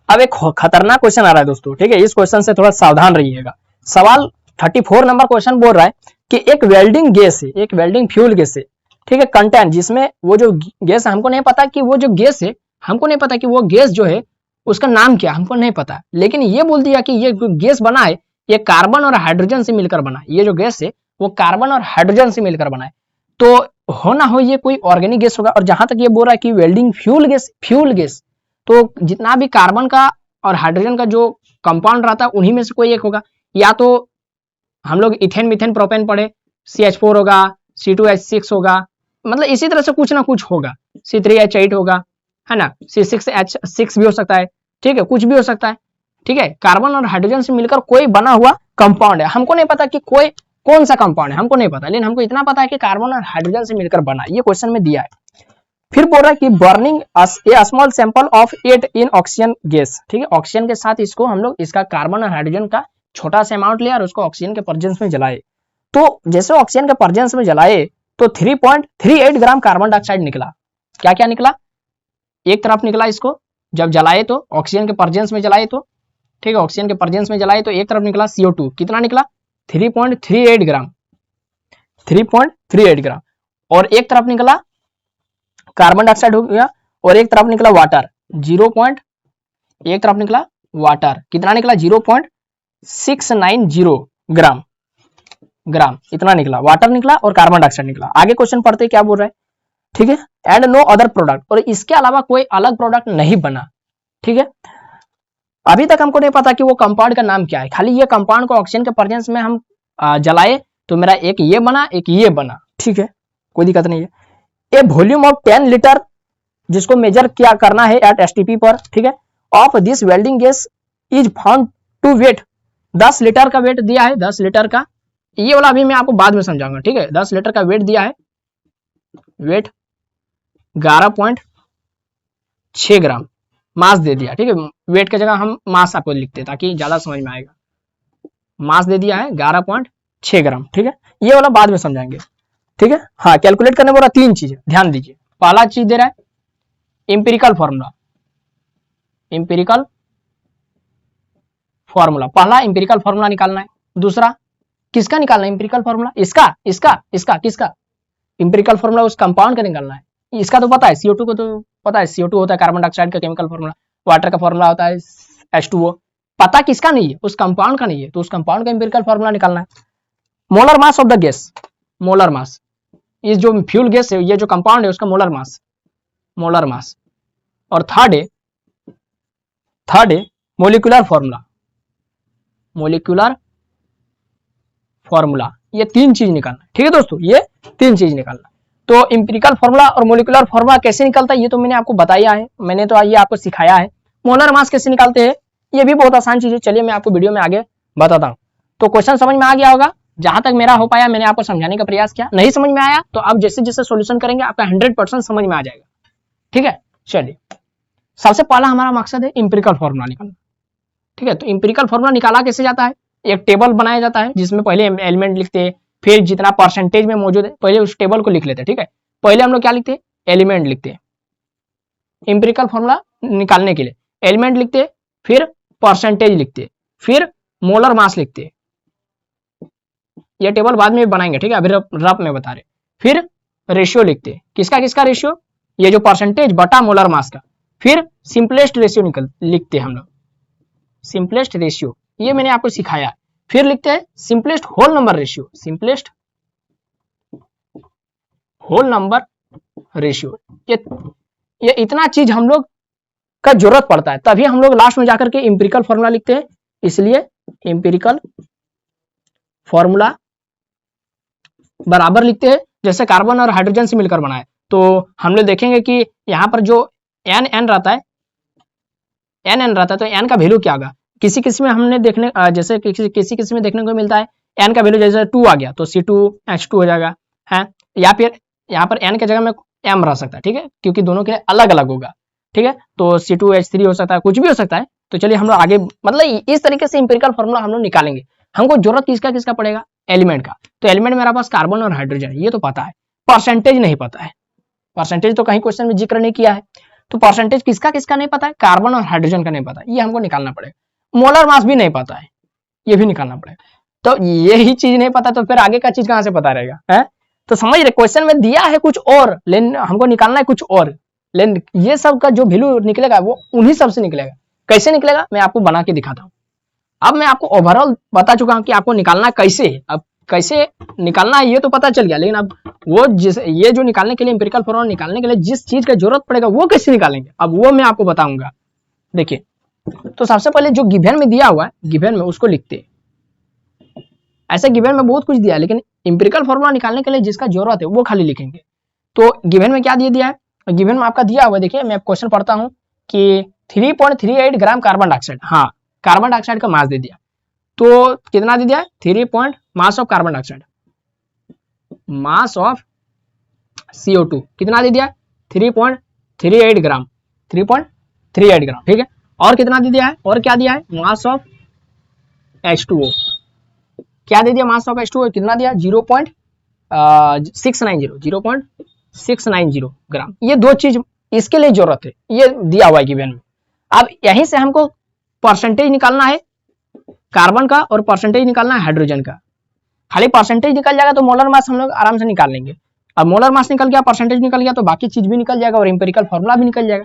अब एक खतरनाक क्वेश्चन आ रहा है दोस्तों, ठीक है। इस क्वेश्चन से थोड़ा सावधान रहिएगा। सवाल 34 नंबर क्वेश्चन बोल रहा है कि एक वेल्डिंग गैस है, एक वेल्डिंग फ्यूल गैस है, ठीक है, कंटेन, जिसमें वो जो गैस, हमको नहीं पता कि वो जो गैस है, हमको नहीं पता कि वो गैस जो है उसका नाम क्या, हमको नहीं पता। लेकिन ये बोल दिया कि ये गैस बना है, ये कार्बन और हाइड्रोजन से मिलकर बना है। ये जो गैस है वो कार्बन और हाइड्रोजन से मिलकर बना है। तो हो ना हो ये कोई ऑर्गेनिक गैस होगा। और जहां तक ये बोल रहा है कि वेल्डिंग फ्यूल गैस, तो जितना भी कार्बन का और हाइड्रोजन का जो कंपाउंड रहता है उन्हीं में से कोई एक होगा। या तो हम लोग इथेन मिथेन प्रोपेन पढ़े, CH4 होगा, C2H6 होगा, मतलब इसी तरह से कुछ ना कुछ होगा, C3H8 होगा, है ना, C6H6 भी हो सकता है, ठीक है, कुछ भी हो सकता है, ठीक है। कार्बन और हाइड्रोजन से मिलकर कोई बना हुआ कंपाउंड है। हमको नहीं पता कि कोई कौन सा कंपाउंड है, हमको नहीं पता, लेकिन हमको इतना पता है कि कार्बन और हाइड्रोजन से मिलकर बना, ये क्वेश्चन में दिया है। फिर बोल रहा है कि burning A small sample of it in oxygen gas, ठीक है, ऑक्सीजन के साथ इसको हम लोग इसका कार्बन और हाइड्रोजन का छोटा सा अमाउंट लिया और उसको ऑक्सीजन के प्रेजेंस में जलाए। तो जैसे ऑक्सीजन के प्रेजेंस में जलाए तो 3.38 ग्राम कार्बन डाइऑक्साइड निकला। क्या क्या निकला, एक तरफ निकला, इसको जब जलाए तो ऑक्सीजन के प्रेजेंस में जलाए तो, ठीक है, ऑक्सीजन के प्रेजेंस में जलाए तो एक तरफ निकला CO2, कितना निकला 3.38 ग्राम, 3.38 ग्राम, और एक तरफ निकला कार्बन डाइऑक्साइड हो गया, और एक तरफ निकला वाटर, एक तरफ निकला वाटर, कितना निकला 0.690 ग्राम, इतना निकला, वाटर निकला और कार्बन डाइऑक्साइड निकला। आगे क्वेश्चन पढ़ते क्या बोल रहा है, ठीक है, एंड नो अदर प्रोडक्ट, और इसके अलावा कोई अलग प्रोडक्ट नहीं बना, ठीक है। अभी तक हमको नहीं पता कि वो कंपाउंड का नाम क्या है, खाली ये कंपाउंड को ऑक्सीजन के प्रेजेंस में हम जलाए तो मेरा एक ये बना, एक ये बना, ठीक है, कोई दिक्कत नहीं है। ए वॉल्यूम ऑफ 10 लीटर, जिसको मेजर क्या करना है एट STP पर, ठीक है, of this welding gas is found to weigh, 10 litre का वेट दिया है, 10 लीटर का, ये वाला अभी मैं आपको बाद में समझाऊंगा, ठीक है। 10 लीटर का वेट दिया है, वेट 11.6 ग्राम, मास दे दिया, ठीक है, वेट की जगह हम मास आपको लिखते ताकि ज्यादा समझ में आएगा। मास दे दिया है 11.6 ग्राम, ठीक है, ये वाला बाद में समझाएंगे, ठीक है। हाँ, कैलकुलेट करने वाला 3 चीज ध्यान दीजिए। पहला चीज दे रहा है इंपेरिकल फॉर्मूला, पहला इंपेरिकल फॉर्मूला निकालना है। दूसरा किसका निकालना है इंपेरिकल फॉर्मूला, इसका किसका इंपेरिकल फॉर्मूला उस कंपाउंड का निकालना है। इसका तो पता है, CO2 को तो पता है, CO2 होता है कार्बन डाइऑक्साइड का केमिकल फॉर्मूला, वाटर का फॉर्मूला होता है H2O, पता किसका नहीं है, उस कंपाउंड का नहीं है, तो उस कंपाउंड का इंपेरिकल फॉर्मूला निकालना है। Molar mass of the gas, molar mass, इस जो फ्यूल गैस है, ये जो कंपाउंड है उसका मोलर मास, और थर्ड है मोलिकुलर फॉर्मूला, ये 3 चीज निकालना, ठीक है दोस्तों, ये 3 चीज निकालना। तो इंपेरिकल फॉर्मूला और मोलिकुलर फॉर्मूला कैसे निकलता है ये तो मैंने आपको बताया है, मैंने तो ये आपको सिखाया है। मोलर मास कैसे निकालते हैं ये भी बहुत आसान चीज है, चलिए मैं आपको वीडियो में आगे बताता हूँ। तो क्वेश्चन समझ में आ गया होगा, जहां तक मेरा हो पाया मैंने आपको समझाने का प्रयास किया। नहीं समझ में आया तो आप जैसे जैसे सॉल्यूशन करेंगे आपका 100% समझ में आ जाएगा, ठीक है। चलिए, सबसे पहला हमारा मकसद है इंपेरिकल फॉर्मूला निकालना, ठीक है। तो इंपेरिकल फॉर्मूला निकाला कैसे जाता है, एक टेबल बनाया जाता है जिसमें पहले एलिमेंट लिखते हैं, फिर जितना परसेंटेज में मौजूद है पहले उस टेबल को लिख लेते हैं, ठीक है। पहले हम लोग क्या लिखते हैं, एलिमेंट लिखते हैं, इंपेरिकल फॉर्मूला निकालने के लिए एलिमेंट लिखते हैं, फिर परसेंटेज लिखते हैं, फिर मोलर मास लिखते हैं। ये टेबल बाद में बनाएंगे, ठीक है, अभी रफ में बता रहे। फिर रेशियो लिखते हैं, किसका रेशियो, ये जो परसेंटेज बटा मोलर मास का। फिर सिंपलेस्ट रेशियो लिखते हैं हम लोग, सिंपलेस्ट रेशियो, ये मैंने आपको सिखाया। फिर लिखते हैं simplest whole number ratio, simplest whole number ratio. ये इतना चीज हम लोग का जरूरत पड़ता है, तभी हम लोग लास्ट में जाकर के इंपेरिकल फॉर्मूला लिखते हैं। इसलिए इंपेरिकल फॉर्मूला बराबर लिखते हैं जैसे कार्बन और हाइड्रोजन से मिलकर बना है। तो हम लोग देखेंगे कि यहाँ पर जो एन रहता है, तो एन का वैल्यू क्या होगा। किसी में हमने देखने जैसे किसी में देखने को मिलता है एन का वैल्यू जैसे 2 आ गया तो C2H2 हो जाएगा, है, या फिर यहाँ पर एन के जगह में m रह सकता है, ठीक है, क्योंकि दोनों के लिए अलग अलग होगा, ठीक है। तो C2H3 हो सकता है, कुछ भी हो सकता है। तो चलिए हम लोग आगे, मतलब इस तरीके से इंपेरिकल फॉर्मूला हम लोग निकालेंगे। हमको जरूरत किसका पड़ेगा, एलिमेंट का। तो एलिमेंट मेरा पास कार्बन और हाइड्रोजन ये तो पता है, परसेंटेज नहीं पता है, परसेंटेज तो कहीं क्वेश्चन में जिक्र नहीं किया है। तो परसेंटेज किसका नहीं पता है, कार्बन और हाइड्रोजन का नहीं पता है, ये हमको निकालना पड़ेगा। मोलर मास भी नहीं पता है, ये भी निकालना पड़ेगा। तो यही चीज नहीं पता तो फिर आगे का चीज कहां से पता रहेगा, है? तो समझ रहे, क्वेश्चन में दिया है कुछ और लेकिन हमको निकालना है कुछ और, लेकिन ये सब का जो वैल्यू निकलेगा वो उन्हीं सब से निकलेगा। कैसे निकलेगा मैं आपको बना के दिखाता हूँ। अब मैं आपको ओवरऑल बता चुका हूं कि आपको निकालना कैसे है, अब कैसे निकालना है ये तो पता चल गया, लेकिन अब वो ये जो निकालने के लिए एम्पिरिकल फॉर्मूला निकालने के लिए जिस चीज का जरूरत पड़ेगा वो कैसे निकालेंगे, अब वो मैं आपको बताऊंगा। देखिए, तो सबसे पहले जो गिवन में दिया हुआ है, गिवन में उसको लिखते हैं। ऐसे गिवन में बहुत कुछ दिया है, लेकिन एम्पिरिकल फॉर्मूला निकालने के लिए जिसका जरूरत है वो खाली लिखेंगे। तो गिवन में क्या दिया है, गिवन में आपका दिया हुआ है, देखिए मैं क्वेश्चन पढ़ता हूं कि 3.38 ग्राम कार्बन डाइऑक्साइड, हाँ कार्बन डाइऑक्साइड का मास दे दिया। तो कितना दे दिया, 3 mass of carbon dioxide, mass of CO2 कितना दे दिया, 3.38 ग्राम, 3.38 ग्राम, ठीक है। और कितना दे दिया है, और क्या दिया है, मास ऑफ H2O, क्या दे दिया, मास ऑफ H2O कितना दिया, 0.690 ग्राम। ये दो चीज इसके लिए जरूरत है, ये दिया हुआ है गिवन में। अब यहीं से हमको परसेंटेज निकालना है कार्बन का और परसेंटेज निकालना है हाइड्रोजन का। खाली परसेंटेज निकल जाएगा तो मोलर मास हम लोग आराम से निकाल लेंगे। अब मोलर मास निकल गया, परसेंटेज निकल गया, तो बाकी चीज भी निकल जाएगा और एम्पिरिकल फॉर्मूला भी निकल जाएगा।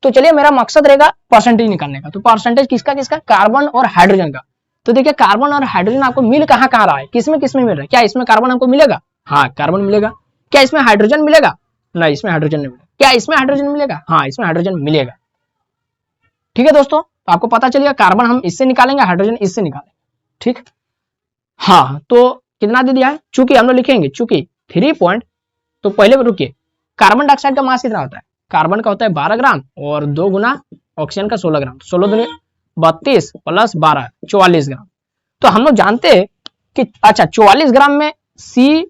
तो चलिए मेरा मकसद रहेगा परसेंटेज निकालने का। तो परसेंटेज किसका किसका, कार्बन और हाइड्रोजन का। तो देखिए कार्बन और हाइड्रोजन आपको मिल कहाँ रहा है, किसमें किसमें मिल रहा है, क्या इसमें कार्बन हमको मिलेगा, हाँ कार्बन मिलेगा। क्या इसमें हाइड्रोजन मिलेगा, नहीं इसमें हाइड्रोजन नहीं मिलेगा। क्या इसमें हाइड्रोजन मिलेगा, हाँ इसमें हाइड्रोजन मिलेगा। ठीक है दोस्तों, तो आपको पता चलेगा कार्बन हम इससे निकालेंगे, हाइड्रोजन इससे निकालेंगे, ठीक। हाँ तो कितना दे दिया है, चूंकि हम लोग लिखेंगे चूंकि 3 तो पहले रुकिए, कार्बन डाइऑक्साइड का मास कितना होता है, कार्बन का होता है 12 ग्राम और 2 गुना ऑक्सीजन का 16 ग्राम, 16 दूनी 32 प्लस 12 44 ग्राम। तो हम लोग जानते हैं कि अच्छा 44 ग्राम में CO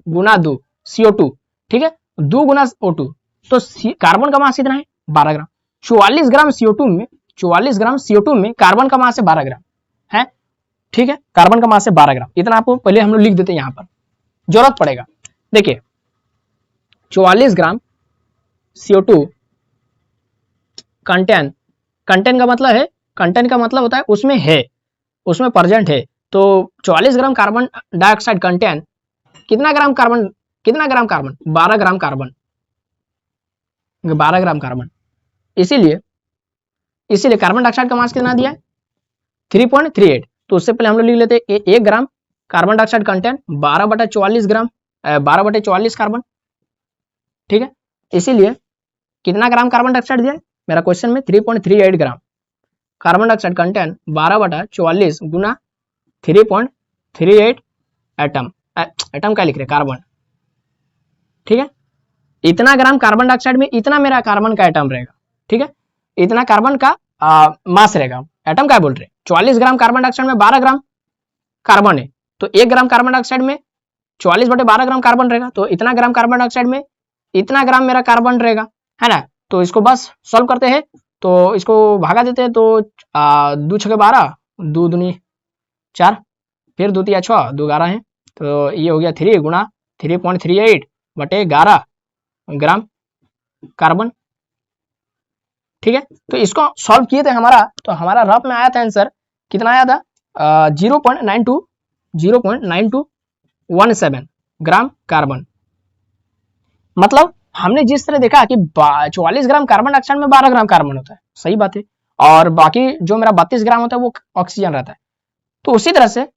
गुना 2 CO2, ठीक है, 2 गुना O2, तो कार्बन का मास कितना है 12 ग्राम। 44 ग्राम CO2 में, 44 ग्राम CO2 में कार्बन का मास है 12 ग्राम है, ठीक है, कार्बन का मास है 12 ग्राम। इतना आपको पहले हम लोग लिख देते हैं, यहां पर जरूरत पड़ेगा। देखिए 44 ग्राम CO2 कंटेन, कंटेन का मतलब है, कंटेन का मतलब होता है उसमें है, उसमें प्रेजेंट है। तो 44 ग्राम कार्बन डाइऑक्साइड कंटेन कितना ग्राम कार्बन, कितना gram carbon, 12 gram carbon, 12 gram carbon. इसीलिए कार्बन डाइऑक्साइड का मास कितना दिया है 3.38। तो उससे पहले हम लोग लिख लेते हैं 1 ग्राम कार्बन डाइऑक्साइड कंटेन 12/44 ग्राम, 12/44 कार्बन, ठीक है। इसीलिए कितना ग्राम कार्बन डाइऑक्साइड दिया है मेरा क्वेश्चन में, 3.38 ग्राम कार्बन डाइऑक्साइड कंटेन 12/44 गुना 3.38 एटम, एटम क्या लिख रहे कार्बन, ठीक है। इतना ग्राम कार्बन डाइऑक्साइड में इतना मेरा कार्बन का एटम रहेगा, ठीक है, इतना कार्बन का मास रहेगा। एटम क्या बोल रहे, 44 ग्राम कार्बन डाइऑक्साइड में 12 ग्राम कार्बन है, तो 1 ग्राम कार्बन डाइऑक्साइड में 44/12 ग्राम कार्बन रहेगा। तो इतना ग्राम कार्बन डाइऑक्साइड में इतना ग्राम मेरा कार्बन रहेगा, है ना। तो इसको बस सॉल्व करते हैं, तो इसको भागा देते हैं। तो 2 छके 12, 2 दूनी 4, फिर 2 तिया 6, 2 11 है, तो ये हो गया 3 गुना 3.38/11 ग्राम कार्बन, ठीक है। तो इसको सॉल्व किए थे तो हमारा रफ में आया था आंसर, कितना आया था 0.9217 ग्राम कार्बन। मतलब हमने जिस तरह देखा कि 44 ग्राम कार्बन डाइऑक्साइड में 12 ग्राम कार्बन होता है, सही बात है, और बाकी जो मेरा 32 ग्राम होता है वो ऑक्सीजन रहता है। तो उसी तरह से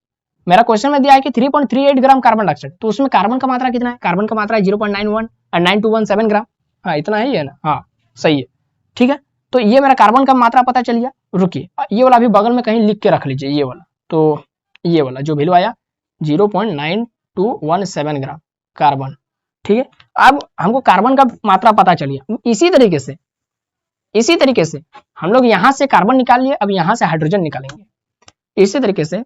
मेरा क्वेश्चन में दिया है कि 3.38 ग्राम कार्बन डाइऑक्साइड, तो उसमें कार्बन का मात्रा कितना है, कार्बन का मात्रा है 0.9217 ग्राम, हाँ इतना ही है ना, हाँ सही है, ठीक है। तो ये मेरा कार्बन का मात्रा पता चल गया। रुकिए ये वाला भी बगल में कहीं लिख के रख लीजिए, ये वाला, तो ये वाला जो वैल्यू आया 0.9217 ग्राम कार्बन, ठीक है। अब हमको कार्बन का मात्रा पता चल गया। इसी तरीके से हम लोग यहां से कार्बन निकाल लिए, अब यहां से हाइड्रोजन निकालेंगे। इसी तरीके से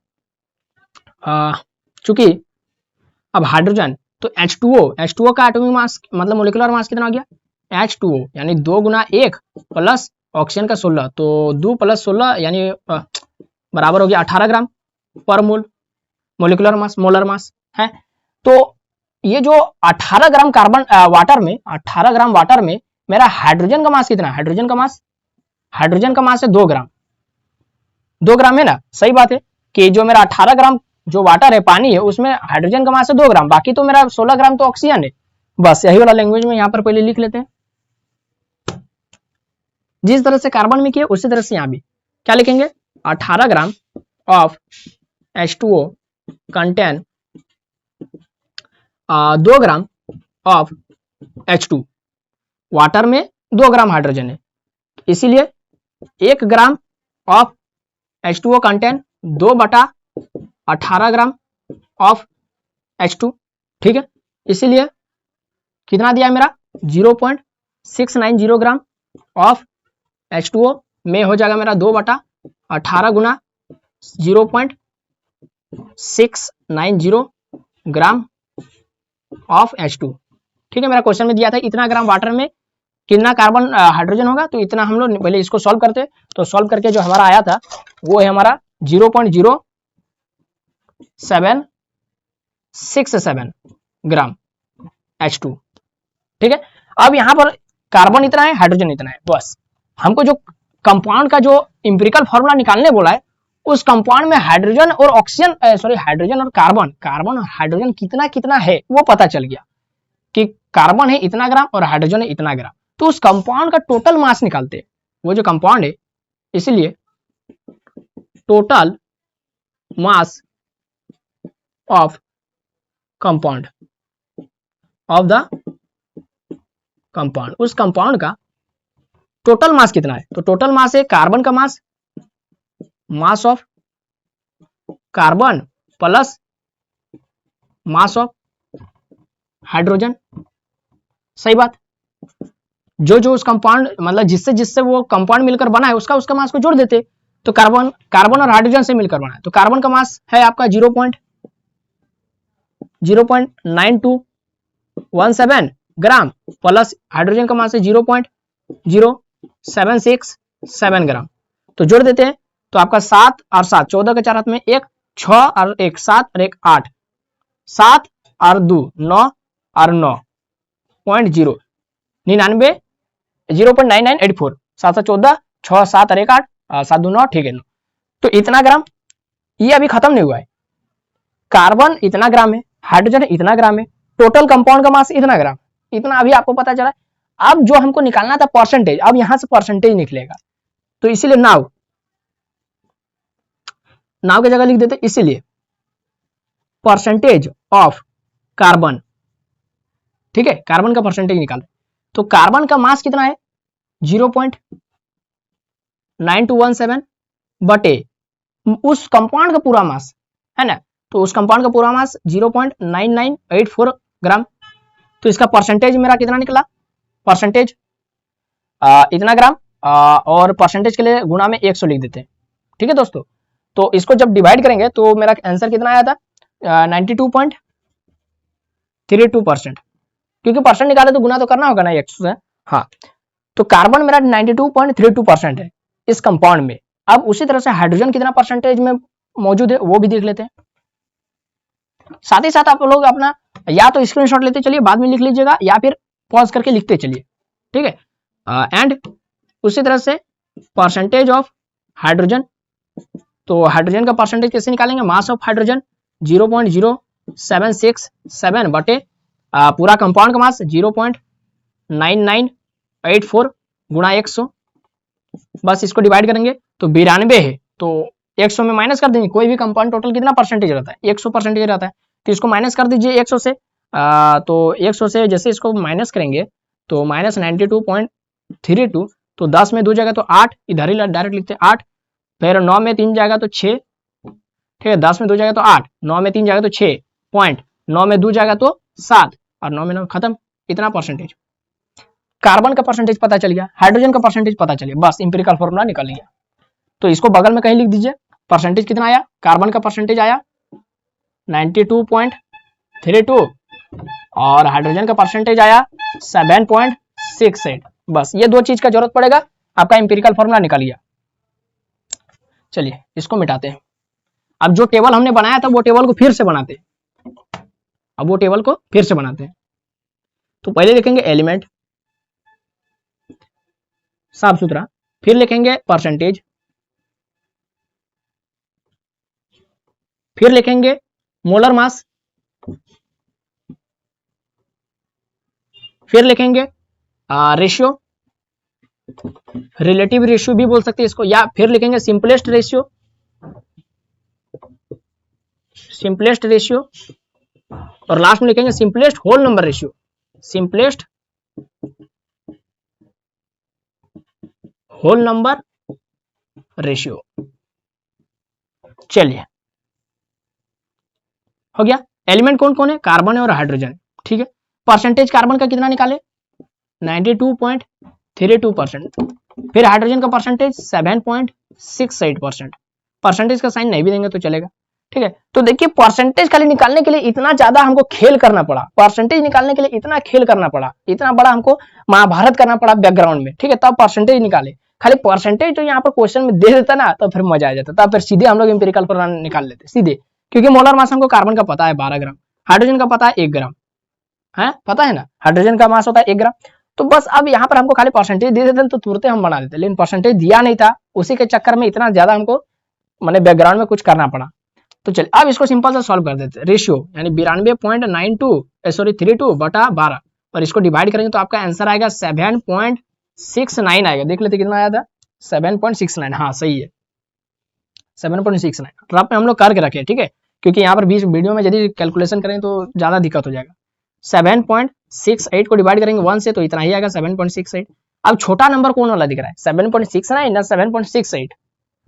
चूंकि अब हाइड्रोजन, तो H2O का एटॉमिक मास मतलब मोलिकुलर मास कितना हो गया, H2O यानी 2 गुना 1 प्लस ऑक्सीजन का 16, तो 2 + 16 यानी बराबर हो गया 18 ग्राम पर मोल मोलिकुलर मास, मोलर मास है। तो ये जो 18 ग्राम कार्बन वाटर में, 18 ग्राम वाटर में मेरा हाइड्रोजन का मास कितना है, हाइड्रोजन का मास है 2 ग्राम, 2 ग्राम है ना, सही बात है कि जो मेरा 18 ग्राम जो वाटर है, पानी है, उसमें हाइड्रोजन का मास है 2 ग्राम, बाकी तो मेरा 16 ग्राम तो ऑक्सीजन है। बस यही वाला लैंग्वेज में यहाँ पर पहले लिख लेते हैं, जिस तरह से कार्बन में किए उसी तरह से यहाँ भी क्या लिखेंगे, 18 gram of H2O contain 2 gram of H2, water में 2 ग्राम हाइड्रोजन है, इसीलिए 1 gram of H2O contain 2/18 gram of H2, ठीक है। इसीलिए कितना दिया है मेरा 0.690 ग्राम ऑफ H2O में हो जाएगा मेरा 2/18 गुना 0.690 ग्राम ऑफ H2, ठीक है। मेरा क्वेश्चन में दिया था इतना ग्राम वाटर में कितना कार्बन हाइड्रोजन होगा, तो इतना हम लोग पहले इसको सॉल्व करते, तो सॉल्व करके जो हमारा आया था वो है हमारा 0.0767 ग्राम H2, ठीक है। अब यहाँ पर कार्बन इतना है, हाइड्रोजन इतना है, बस हमको जो कंपाउंड का जो इंपिरिकल फॉर्मूला निकालने बोला है, उस कंपाउंड में हाइड्रोजन और ऑक्सीजन हाइड्रोजन और कार्बन और हाइड्रोजन कितना कितना है वो पता चल गया कि कार्बन है इतना ग्राम और हाइड्रोजन है इतना ग्राम, तो उस कंपाउंड का टोटल मास निकालते हैं, वो जो कंपाउंड है, इसलिए total mass of compound of the compound, उस कंपाउंड का टोटल मास कितना है, तो टोटल मास है कार्बन का mass of carbon plus mass of hydrogen, सही बात। जो उस कंपाउंड मतलब जिससे वो कंपाउंड मिलकर बना है उसका मास को जोड़ देते, तो कार्बन और हाइड्रोजन से मिलकर बना है, तो कार्बन का मास है आपका 0.9217 ग्राम प्लस हाइड्रोजन का मास है 0.0767 ग्राम, तो जोड़ देते हैं, तो आपका 7 और 7 14 के 4 हाथ में 1 6 और 1 7 और 1 8 7 और 2 9 और 9.0 99 0.9984 7 14 6 7 और 1 8 7 2 9, ठीक है 9, तो इतना ग्राम। ये अभी खत्म नहीं हुआ है, कार्बन इतना ग्राम है, हाइड्रोजन इतना ग्राम है, टोटल कंपाउंड का मास इतना ग्राम, इतना अभी आपको पता चला। अब जो हमको निकालना था परसेंटेज, अब यहां से परसेंटेज निकलेगा, तो इसीलिए नाउ की जगह लिख देते, इसीलिए परसेंटेज ऑफ कार्बन, ठीक है, कार्बन का परसेंटेज निकाल, तो कार्बन का मास कितना है 0.9217 बटे उस कंपाउंड का पूरा मास है ना, तो उस कंपाउंड का पूरा मास 0.9984 ग्राम, तो इसका परसेंटेज मेरा कितना निकला, परसेंटेज इतना ग्राम, और परसेंटेज के लिए गुणा में 100 लिख देते हैं, ठीक है दोस्तों। तो इसको जब डिवाइड करेंगे तो मेरा आंसर कितना आया था 92.32%, क्योंकि परसेंट निकाले तो गुना तो करना होगा ना 100 से, हाँ, तो कार्बन मेरा 92.32% है इस कंपाउंड में। अब उसी तरह से हाइड्रोजन कितना परसेंटेज में मौजूद है वो भी देख लेते हैं, साथ ही साथ आप लोग अपना या तो स्क्रीनशॉट लेते चलिए, बाद में लिख लीजिएगा, या फिर पॉज करके लिखते चलिए, ठीक है। एंड उसी तरह से परसेंटेज ऑफ हाइड्रोजन, तो हाइड्रोजन का परसेंटेज कैसे निकालेंगे, मास ऑफ हाइड्रोजन 0.0767 बटे पूरा कंपाउंड का मास 0.9984 गुणा 100, बस इसको डिवाइड करेंगे तो 92 है, तो 100 में माइनस कर देंगे, कोई भी कंपाउंड टोटल कितना परसेंटेज रहता है 100% रहता है, तो इसको माइनस कर दीजिए 100 से, तो 100 से जैसे इसको माइनस करेंगे तो माइनस 92.32, तो 10 में 2 जाएगा तो 8, इधर ही डायरेक्ट लिखते हैं 8, फिर 9 में 3 जाएगा तो 6, ठीक है, 10 में 2 जाएगा तो 8, 9 में 3 जाएगा तो 6 पॉइंट, 9 में 2 जाएगा तो 7 और 9 में 9 खत्म, इतना परसेंटेज। कार्बन का परसेंटेज पता चल गया, हाइड्रोजन का परसेंटेज पता चल गया, बस इंपिरिकल फॉर्मूला निकाल लिया। तो इसको बगल में कहीं लिख दीजिए, परसेंटेज कितना आया, कार्बन का परसेंटेज आया 92.32 और हाइड्रोजन का परसेंटेज आया 7.68, बस ये 2 चीज का जरूरत पड़ेगा, आपका इंपिरिकल फॉर्मूला निकाल लिया। चलिए इसको मिटाते हैं, अब जो टेबल हमने बनाया था वो टेबल को फिर से बनाते हैं, अब वो टेबल को फिर से बनाते हैं। तो पहले लिखेंगे एलिमेंट साफ सुथरा, फिर लिखेंगे परसेंटेज, फिर लिखेंगे मोलर मास, फिर लिखेंगे रेशियो, रिलेटिव रेशियो भी बोल सकते हैं इसको, या फिर लिखेंगे सिंपलेस्ट रेशियो, सिंपलेस्ट रेशियो, और लास्ट में लिखेंगे simplest whole number ratio, simplest whole number ratio. चलिए हो गया। एलिमेंट कौन कौन है, कार्बन है और हाइड्रोजन, ठीक है। परसेंटेज कार्बन का कितना निकाले, 92.32%। फिर हाइड्रोजन का परसेंटेज 7.68%। परसेंटेज का साइन नहीं भी देंगे तो चलेगा, ठीक है। तो देखिए परसेंटेज खाली निकालने के लिए इतना ज्यादा हमको खेल करना पड़ा, परसेंटेज निकालने के लिए इतना खेल करना पड़ा, इतना बड़ा हमको महाभारत करना पड़ा बैकग्राउंड में, ठीक है, तब परसेंटेज निकाले। खाली परसेंटेज तो यहाँ पर क्वेश्चन में दे देता ना तो फिर मजा आ जाता, तब फिर सीधे हम लोग एम्पिरिकल पर निकाल लेते सीधे, क्योंकि मोलर मास हमको कार्बन का पता है 12 ग्राम, हाइड्रोजन का पता है 1 ग्राम, है पता है ना, हाइड्रोजन का मास होता है 1 ग्राम। तो बस अब यहाँ पर हमको खाली परसेंटेज दे देते तो तुरंत हम बना देते, लेकिन परसेंटेज दिया नहीं था, उसी के चक्कर में इतना ज्यादा हमको मैंने बैकग्राउंड में कुछ करना पड़ा। तो चलिए अब इसको सिंपल सा सॉल्व कर देते, रेशियो यानी 92.32 बटा 12, और इसको डिवाइड करेंगे तो आपका आंसर आएगा 7.69 आएगा। देख लेते कितना आया था, 7.69, हाँ सही है 7.69। रफ में हम लोग करके रखे, ठीक है, क्योंकि यहाँ पर 20 वीडियो में यदि कैलकुलेशन करें तो ज्यादा दिक्कत हो जाएगा। 7.68 को डिवाइड करेंगे 1 से तो इतना ही आएगा 7.68। अब छोटा नंबर कौन वाला दिख रहा है, 7.69 ना 7.68,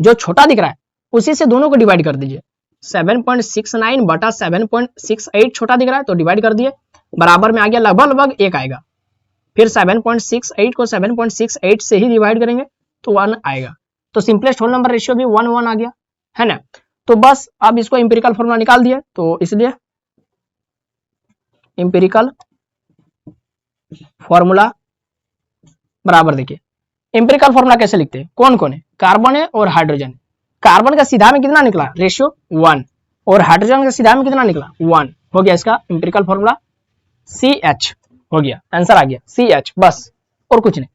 जो छोटा दिख रहा है उसी से दोनों को डिवाइड कर दीजिए। 7.69 बटा 7.68 छोटा दिख रहा है तो डिवाइड कर दिए, बराबर में आ गया, लगभग 1 आएगा। फिर 7.68 को 7.68 से ही डिवाइड करेंगे तो 1 आएगा। तो सिंपलेस्ट होल नंबर रेशियो भी 1 आ गया, है ना। तो बस अब इसको इंपेरिकल फॉर्मूला निकाल दिया, तो इसलिए इंपेरिकल फॉर्मूला बराबर, देखिए इंपेरिकल फॉर्मूला कैसे लिखते हैं, कौन कौन है, कार्बन है और हाइड्रोजन। कार्बन का सीधा में कितना निकला, रेशियो 1, और हाइड्रोजन का सीधा में कितना निकला, 1। हो गया इसका इंपेरिकल फॉर्मूला CH, हो गया आंसर आ गया CH, बस और कुछ नहीं।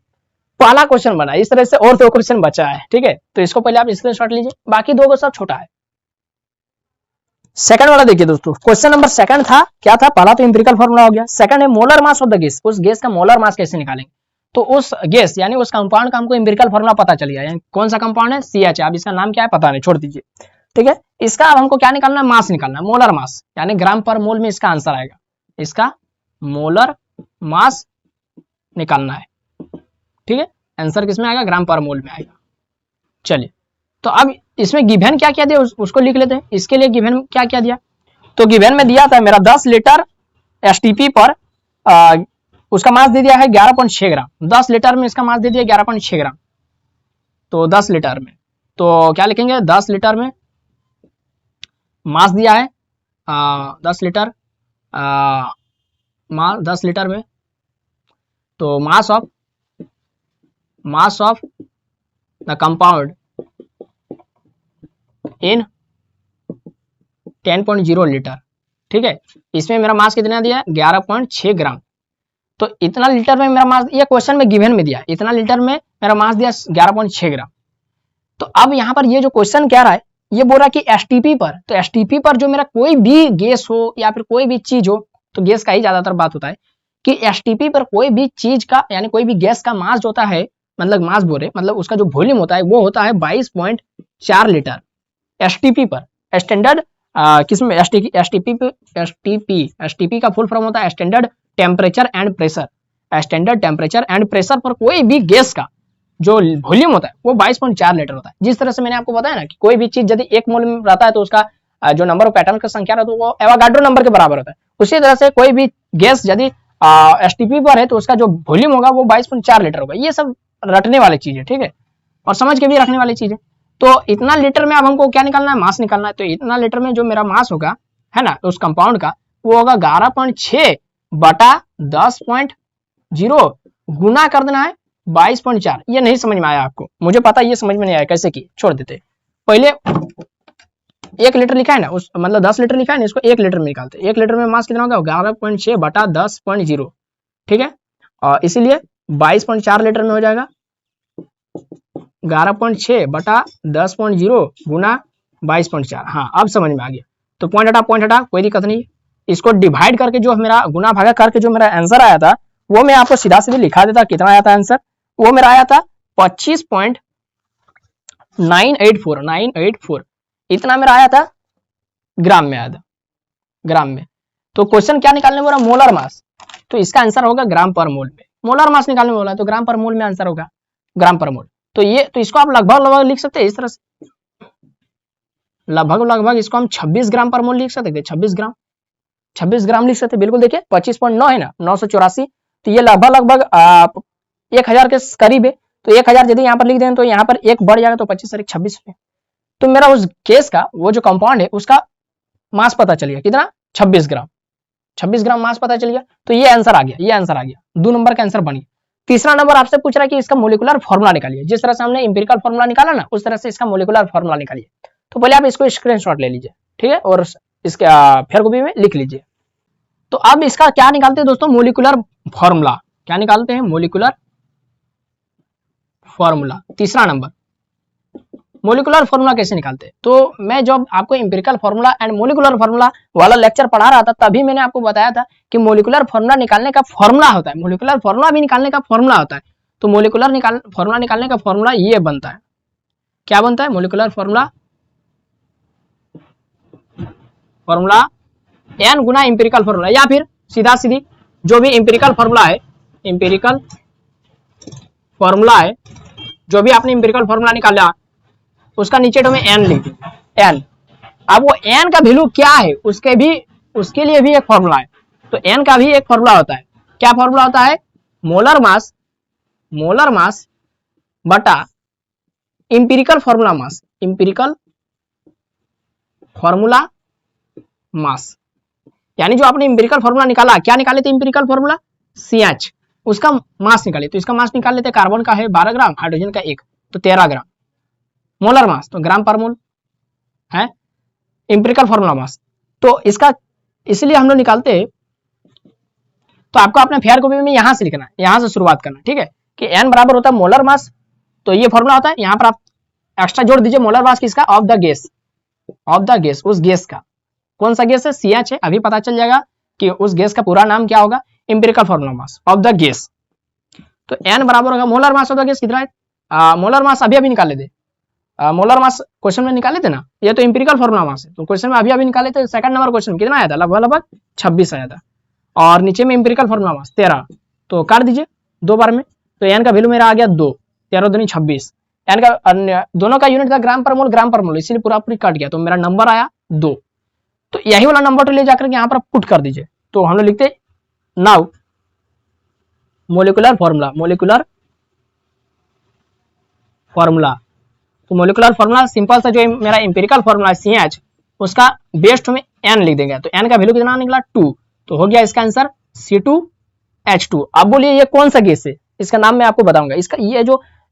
पहला क्वेश्चन बना इस तरह से, और 2 क्वेश्चन बचा है, ठीक है, तो इसको पहले आप स्क्रीनशॉट लीजिए, बाकी 2 को सब छोटा है। सेकंड वाला देखिए दोस्तों, क्वेश्चन नंबर सेकंड था, क्या था, पहला तो इंपेरिकल फॉर्मूला हो गया, सेकंड है molar mass of the gas, उस गैस का मोलर मास कैसे निकालेंगे। तो उस गैस यानी उस कंपाउंड का हमको इंपेरिकल फॉर्मूला पता चल गया, यानी कौन सा कंपाउंड है, CH। अब इसका नाम क्या है पता नहीं, छोड़ दीजिए, ठीक है। इसका अब हमको क्या निकालना है, मास निकालना है, मोलर मास, यानी ग्राम पर मोल में इसका आंसर आएगा, इसका मोलर मास निकालना है, ठीक है। आंसर किसमें आएगा, ग्राम पर मोल में आएगा। चलिए तो अब इसमें गिवन क्या क्या दिया उसको लिख लेते हैं। इसके लिए गिवन क्या क्या दिया, तो गिवन में दिया था मेरा 10 लीटर STP पर उसका मास दे दिया है 11.6 ग्राम, 10 लीटर में इसका मास दे दिया 11.6 ग्राम। तो 10 लीटर में तो क्या लिखेंगे, 10 लीटर में मास दिया है 10 लीटर 10 लीटर में, तो mass of the compound in 10.0 litre, ठीक है। इसमें मेरा मास कितना दिया है, 11.6 ग्राम। तो इतना लीटर में मेरा मास, ये क्वेश्चन में गिवन में दिया, इतना लीटर में मेरा मास दिया 11.6 ग्राम। तो अब यहाँ पर ये जो क्वेश्चन कह रहा है, ये बोल रहा है कि STP पर, तो STP पर जो मेरा कोई भी गैस हो या फिर कोई भी चीज हो, तो गैस का ही ज्यादातर बात होता है कि STP पर कोई भी चीज का यानी कोई भी गैस का मास होता है, मतलब मास बोले मतलब उसका जो वॉल्यूम होता है वो होता है 22.4 लीटर STP पर। स्टैंडर्ड किसमें, STP का फुल फॉर्म होता है standard temperature and pressure. Standard temperature and pressure पर कोई भी गैस का जो वॉल्यूम होता है वो 22.4 लीटर होता है। जिस तरह से मैंने आपको बताया ना कि कोई भी चीज यदि 1 मोल में रहता है तो उसका जो नंबर ऑफ एटम का संख्या रहता है वो एवोगाड्रो नंबर के बराबर होता है। उसी तरह से कोई भी गैस यदि STP पर है तो उसका जो वॉल्यूम होगा वो 22.4 लीटर होगा। ये सब रटने वाली चीज है, ठीक है, और समझ के भी रखने वाली चीज है। तो इतना लीटर में अब हमको क्या निकालना है, मास निकालना है। तो इतना लीटर में जो मेरा मास होगा, है ना, उस कंपाउंड का वो होगा 11.6 बटा 10.0 गुना कर देना है 22.4। ये नहीं समझ में आया आपको, मुझे पता ये समझ में नहीं आया कैसे की, छोड़ देते। पहले 1 लीटर लिखा है ना, उस मतलब 10 लीटर लिखा है ना, इसको 1 लीटर में निकालते। 1 लीटर में मास कितना होगा, 11.6 बटा 10.0, ठीक है, और इसीलिए 22.4 लीटर में हो जाएगा 11.6 बटा 10.0 गुना 22.4। हाँ अब समझ में आ गया। तो पॉइंट हटा कोई दिक्कत नहीं। इसको डिवाइड करके जो मेरा गुना भागा करके जो मेरा आंसर आया था वो मैं आपको सीधा सीधे लिखा देता। कितना आया था आंसर, वो मेरा आया था 25.984 इतना मेरा आया था, ग्राम में आया था। ग्राम में। तो क्वेश्चन क्या निकालने बोला, मोलर मास, तो इसका आंसर होगा ग्राम पर मोल में। मोलर मास निकालने बोला तो ग्राम पर मोल में आंसर होगा ग्राम पर मोल। तो ये तो इसको आप लगभग लगभग लिख सकते हैं इस तरह से, लगभग लगभग इसको हम 26 ग्राम पर मोल लिख सकते थे, 26 ग्राम लिख सकते, बिल्कुल देखिए 25.9 है ना, 984, तो ये लगभग लगभग 1000 के करीब है। तो 1000 यदि यहाँ पर लिख दें तो यहाँ पर एक बढ़ जाएगा, तो 25 और 26 में, तो मेरा उस गैस का वो जो कंपाउंड है उसका मास पता चल गया, कितना, 26 ग्राम मास पता चल गया। तो ये आंसर आ गया, ये आंसर आ गया, 2 नंबर का आंसर बन गया। तीसरा नंबर आपसे पूछ रहा है कि इसका मोलिकुलर फॉर्मूला निकालिए। जिस तरह से हमने इंपेरिकल फॉर्मूला निकाला ना, उस तरह से इसका मोलिकुलर फॉर्मूला निकालिए। तो पहले आप इसको स्क्रीनशॉट ले लीजिए, ठीक है, और इसके फेयर कॉपी में लिख लीजिए। तो अब इसका क्या निकालते हैं दोस्तों, मोलिकुलर फॉर्मूला। क्या निकालते हैं, मोलिकुलर फॉर्मूला। तीसरा नंबर, मोलिकुलर फॉर्मूला कैसे निकालते हैं। तो मैं जब आपको empirical formula and molecular formula वाला लेक्चर पढ़ा रहा था, तभी मैंने आपको बताया था कि मोलिकुलर फॉर्मूला निकालने का फॉर्मूला होता है, मोलिकुलर फॉर्मूला भी निकालने का फॉर्मूला होता है। तो मोलिकुलर फॉर्मूला निकालने का फॉर्मूला ये बनता है, क्या बनता है, मोलिकुलर फॉर्मूला n गुना इंपेरिकल फॉर्मूला, या फिर सीधा सीधी जो भी इंपेरिकल फॉर्मूला है, इंपेरिकल फॉर्मूला है, जो भी आपने इंपेरिकल फॉर्मूला निकाला उसका नीचे में n लिख दीजिए, n। अब वो n का वैल्यू क्या है उसके लिए भी एक फॉर्मूला है। तो n का भी एक फॉर्मूला होता है, क्या फॉर्मूला होता है, मोलर मास बटा empirical formula mass, empirical formula mass. यानी जो आपने इंपेरिकल फॉर्मूला निकाला, क्या निकाले थे इंपेरिकल फॉर्मूला, CH, उसका मास निकाले। तो इसका मास निकाल लेते, कार्बन का है 12 ग्राम, हाइड्रोजन का 1, तो 13 ग्राम। मोलर मास तो ग्राम पर मोल है, इंपेरिकल फॉर्मूला मास। तो इसका इसलिए हम लोग निकालते हैं। तो आपको अपने फेयर कॉपी में यहां से लिखना है, यहां से शुरुआत करना, ठीक है, कि n बराबर होता है मोलर मास। तो ये फॉर्मूला होता है, यहां पर आप एक्स्ट्रा जोड़ दीजिए, मोलर मास किसका, ऑफ द गैस, उस गैस का। कौन सा गैस है, CH है। अभी पता चल जाएगा कि उस गैस का पूरा नाम क्या होगा, empirical formula mass of the gas. तो n बराबर होगा molar mass of the gas, कितना है, मोलर मास अभी निकाल लेते, मोलर मास क्वेश्चन में निकाले थे ना, ये तो इंपेरिकल फॉर्मूला मास है, तो क्वेश्चन में अभी निकाले थे। सेकंड नंबर क्वेश्चन कितना आया था, लगभग 26 आया था, और नीचे में इंपेरिकल फॉर्मूला मास 13। तो काट दीजिए 2 बार में, तो n का वैल्यू मेरा आ गया 2, 13 दूनी 26। n का दोनों का यूनिट था ग्राम पर मोल, इसीलिए पूरी कट गया, तो मेरा नंबर आया 2। तो यही वाला नंबर तो ले जाकर के यहाँ पर पुट कर दीजिए। तो हम लोग लिखते नाउ मोलिकुलर फॉर्मूला। तो मोलिकुलर फॉर्मूला सिंपल सा, जो मेरा इंपेरिकल फॉर्मूला CH, उसका बेस्ट में n लिख देंगे। तो n का वैल्यू कितना निकला, 2, तो हो गया इसका आंसर C2H2। अब बोलिए ये कौन सा गैस है, इसका नाम मैं आपको बताऊंगा। इसका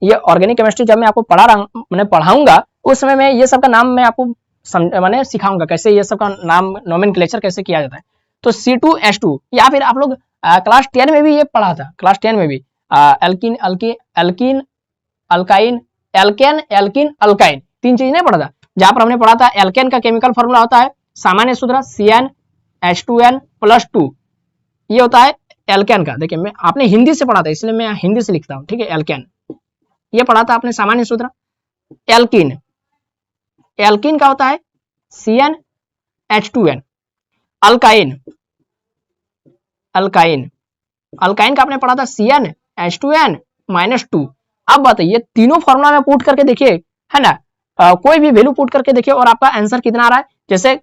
ये ऑर्गेनिक केमिस्ट्री जब मैं आपको पढ़ाऊंगा उस समय में ये सब का नाम मैं आपको मैंने सिखाऊंगा, कैसे ये सब का नाम नोमेनक्लेचर कैसे किया जाता है। तो C2H2, या फिर आप लोग क्लास 10 में भी ये पढ़ा था, क्लास 10 में भी एल्कीन अल्काइन 3 चीज नहीं पढ़ा था, जहां पर हमने पढ़ा था एल्केन का केमिकल फॉर्मूला होता है सामान्य सूत्र CnH2n+2, ये होता है एल्केन का। देखिए मैं आपने हिंदी से पढ़ा था, इसलिए मैं हिंदी से लिखता हूं, ठीक है, एल्केन ये पढ़ा था आपने सामान्य सूत्र। एल्कीन का होता है CnH2n। अल्काइन का आपने पढ़ा था CnH2n-2। अब बताइए तीनों फॉर्मूला में पुट करके देखिए, है ना, कोई भी वैल्यू पुट करके देखिए और आपका आंसर कितना आ रहा है। जैसे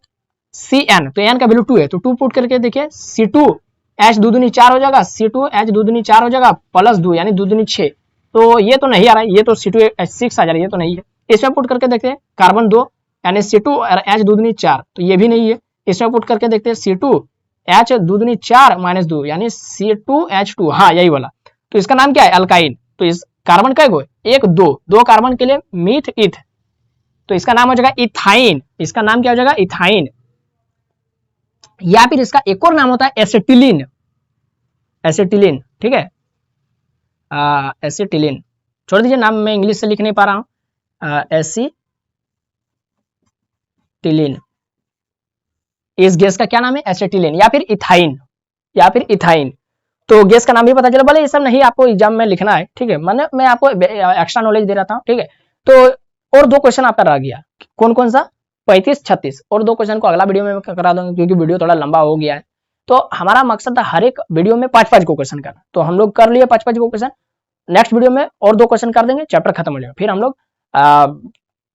Cn, तो n का वैल्यू 2 है, तो 2 पुट करके देखिए, C2H 2 दूनी 4 हो जाएगा, C2H 2 दूनी 4 हो जाएगा, +2 यानी 2 दूनी 6। तो ये तो नहीं आ रहा है, ये तो C2H6 आ जा रहा है, ये तो नहीं है। इसमें पुट करके देखते हैं, कार्बन 2 यानी C2H 2 दूनी 4, तो ये भी नहीं है। इसमें पुट करके देखते हैं C2H 2 दूनी 4 -2 यानी C2H2, हाँ यही वाला। तो इसका नाम क्या है, अल्काइन। तो इस कार्बन का 1 2 कार्बन के लिए मीथ इथ, तो इसका नाम हो जाएगा इथाइन। इसका नाम क्या हो जाएगा, इथाइन। या फिर इसका एक और नाम होता है एसिटिलीन, ठीक है, एसिटिलीन। छोड़ दीजिए नाम, मैं इंग्लिश से लिख नहीं पा रहा हूं, एसिटिलीन। इस गैस का क्या नाम है, एसिटिलीन या फिर इथाइन। तो गैस का नाम भी पता चला, भले ये सब नहीं आपको एग्जाम में लिखना है, ठीक है, मैं आपको एक्स्ट्रा नॉलेज दे रहा था, ठीक है। तो और 2 क्वेश्चन आपका रह गया, कौन सा, 35, 36 और 2 क्वेश्चन को अगला वीडियो में करा दूंगा क्योंकि वीडियो थोड़ा लंबा हो गया है। तो हमारा मकसद था हर एक वीडियो में 5-5 को क्वेश्चन करना, तो हम लोग कर लिए 5-5 को क्वेश्चन। नेक्स्ट वीडियो में और 2 क्वेश्चन कर देंगे, चैप्टर खत्म हो जाएगा। फिर हम लोग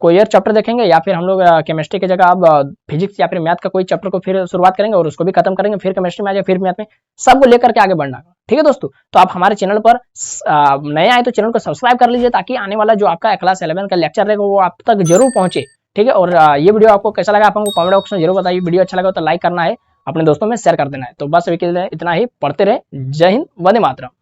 कोई और चैप्टर देखेंगे या फिर हम लोग केमिस्ट्री की जगह अब फिजिक्स या फिर मैथ का कोई चैप्टर को फिर शुरुआत करेंगे और उसको भी खत्म करेंगे, फिर केमिस्ट्री में आ जाए, फिर मैथ में, सबको लेकर के आगे बढ़ना। ठीक है दोस्तों, तो आप हमारे चैनल पर नए आए तो चैनल को सब्सक्राइब कर लीजिए ताकि आने वाला जो आपका क्लास 11 का लेक्चर रहेगा वो आप तक जरूर पहुंचे। ठीक है, और ये वीडियो आपको कैसा लगा आप हमको कमेंट बॉक्स में जरूर बताइए। वीडियो अच्छा लगा तो लाइक करना है, अपने दोस्तों में शेयर कर देना है। तो बस अभी के लिए इतना ही, पढ़ते रहे। जय हिंद, वंदे मातरम।